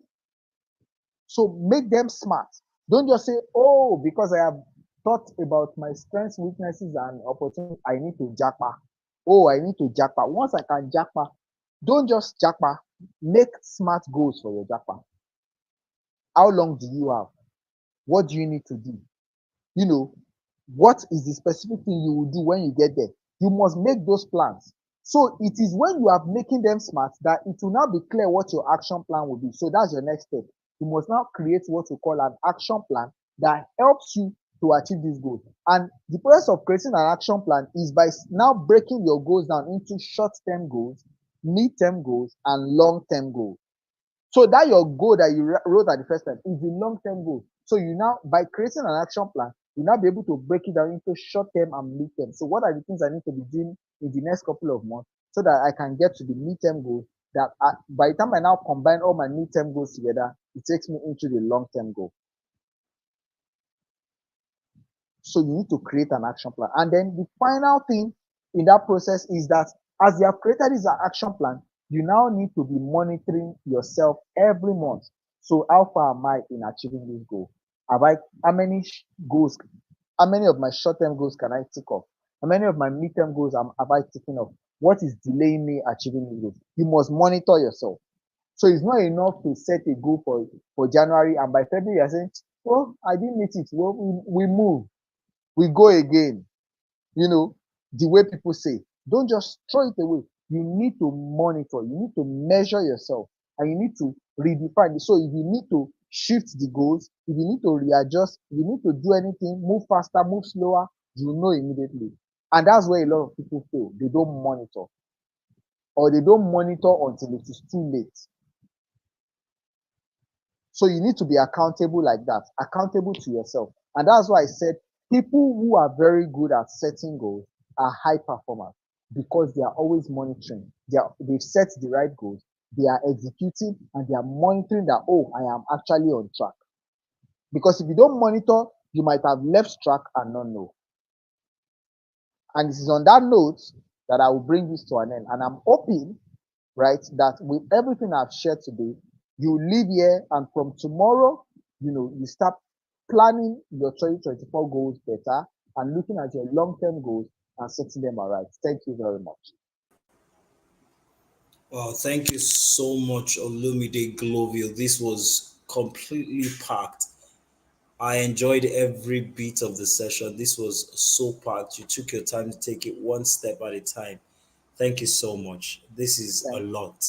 So make them smart. Don't just say, oh, because I have thought about my strengths, weaknesses, and opportunities, I need to japa. Oh, I need to japa. Once I can japa, don't just japa. Make smart goals for your japa. How long do you have? What do you need to do? What is the specific thing you will do when you get there? You must make those plans. So it is when you are making them smart that it will now be clear what your action plan will be. So that's your next step. You must now create what we call an action plan that helps you to achieve these goals. And the process of creating an action plan is by now breaking your goals down into short-term goals, mid-term goals, and long-term goals. So that your goal that you wrote at the first time is the long-term goal. So you now, by creating an action plan, you now be able to break it down into short-term and mid-term. So what are the things I need to be doing in the next couple of months so that I can get to the mid-term goal that by the time I now combine all my mid-term goals together, it takes me into the long-term goal. So you need to create an action plan. And then the final thing in that process is that as you have created this action plan, you now need to be monitoring yourself every month. So how far am I in achieving this goal? How many goals, how many of my short-term goals can I tick off? How many of my mid-term goals have I taken off? What is delaying me achieving these goals? You must monitor yourself. So it's not enough to set a goal for January and by February you're saying, well, I didn't meet it. Well, we move. We go again. The way people say, don't just throw it away. You need to monitor, you need to measure yourself, and you need to redefine it. So if you need to shift the goals, if you need to readjust, if you need to do anything, move faster, move slower, you know immediately. And that's where a lot of people fail. They don't monitor, or they don't monitor until it is too late. So you need to be accountable like that, accountable to yourself. And that's why I said people who are very good at setting goals are high performers because they are always monitoring. They've set the right goals, they are executing, and they are monitoring that, oh, I am actually on track. Because if you don't monitor, you might have left track and not know. And this is on that note that I will bring this to an end. And I'm hoping, right, that with everything I've shared today, you leave here and from tomorrow, you start planning your 2024 goals better and looking at your long-term goals and setting them aright. Thank you very much. Well, thank you so much, Olumide GlowVille. This was completely packed. I enjoyed every bit of the session. This was so packed. You took your time to take it one step at a time. Thank you so much. This is a lot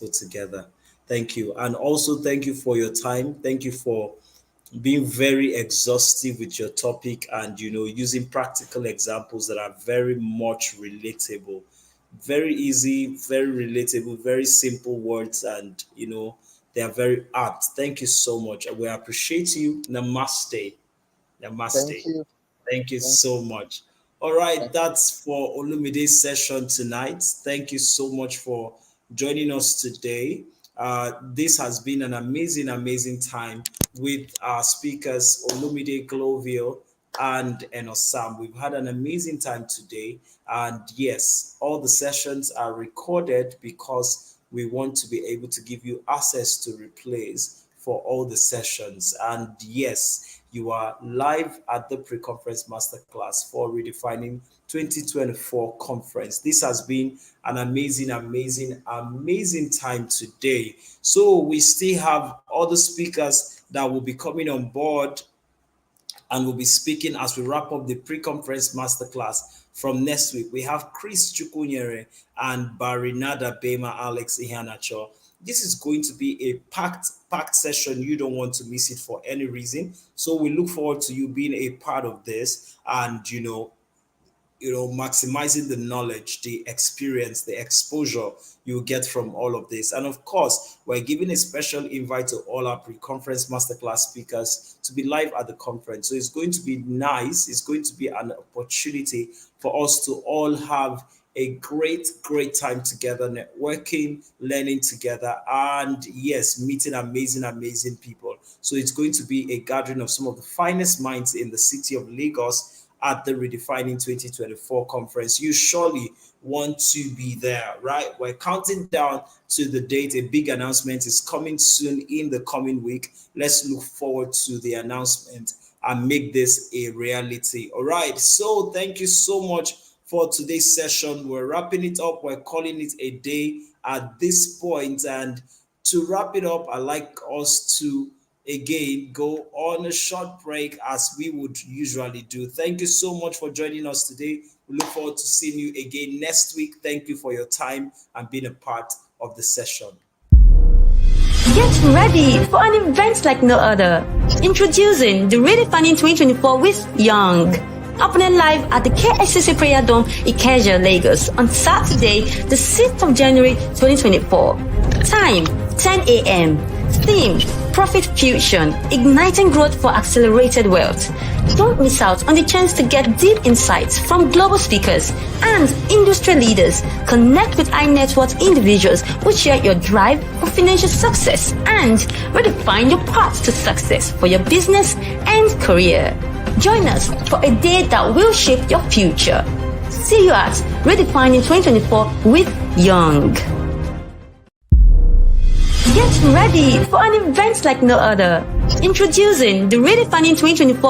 put together. Thank you. And also thank you for your time. Thank you for being very exhaustive with your topic and using practical examples that are very much relatable, very easy, very relatable, very simple words, and they are very apt. Thank you so much. We appreciate you. Namaste. Thank Namaste. you. Thank you Thank so much. All right, thank that's for Olumide's session tonight. Thank you so much for joining us today. This has been an amazing, amazing time with our speakers, Olumide, GlowVille, and Enosam. We've had an amazing time today. And yes, all the sessions are recorded because we want to be able to give you access to replays for all the sessions. And yes, you are live at the Pre-Conference Masterclass for Redefining 2024 conference. This has been an amazing, amazing, amazing time today. So we still have other speakers that will be coming on board and will be speaking as we wrap up the Pre-Conference Masterclass from next week. We have Chris Chukwunyere and Barinaada Alex-Iheanacho. This is going to be a packed session. You don't want to miss it for any reason. So we look forward to you being a part of this and maximizing the knowledge, the experience, the exposure you get from all of this. And of course, we're giving a special invite to all our pre-conference masterclass speakers to be live at the conference. So it's going to be nice. It's going to be an opportunity for us to all have a great time together, networking, learning together, and yes, meeting amazing people. So it's going to be a gathering of some of the finest minds in the city of Lagos at the Redefining 2024 conference. You surely want to be there, right? We're counting down to the date. A big announcement is coming soon in the coming week. Let's look forward to the announcement and make this a reality. All right. So thank you so much for today's session. We're wrapping it up. We're calling it a day at this point. And to wrap it up, I'd like us to again go on a short break as we would usually do. Thank you so much for joining us today. We look forward to seeing you again next week. Thank you for your time and being a part of the session. Get ready for an event like no other. Introducing the Redefining 2024 with Young. Happening live at the KSCC Prayer Dome, Ikeja, Lagos on Saturday, the 6th of January 2024. Time, 10 a.m. Theme, Profit Fusion, Igniting Growth for Accelerated Wealth. Don't miss out on the chance to get deep insights from global speakers and industry leaders. Connect with high-net-worth individuals who share your drive for financial success and redefine your path to success for your business and career. Join us for a day that will shape your future. See you at Redefining 2024 with Young. Get ready for an event like no other. Introducing the Redefining 2024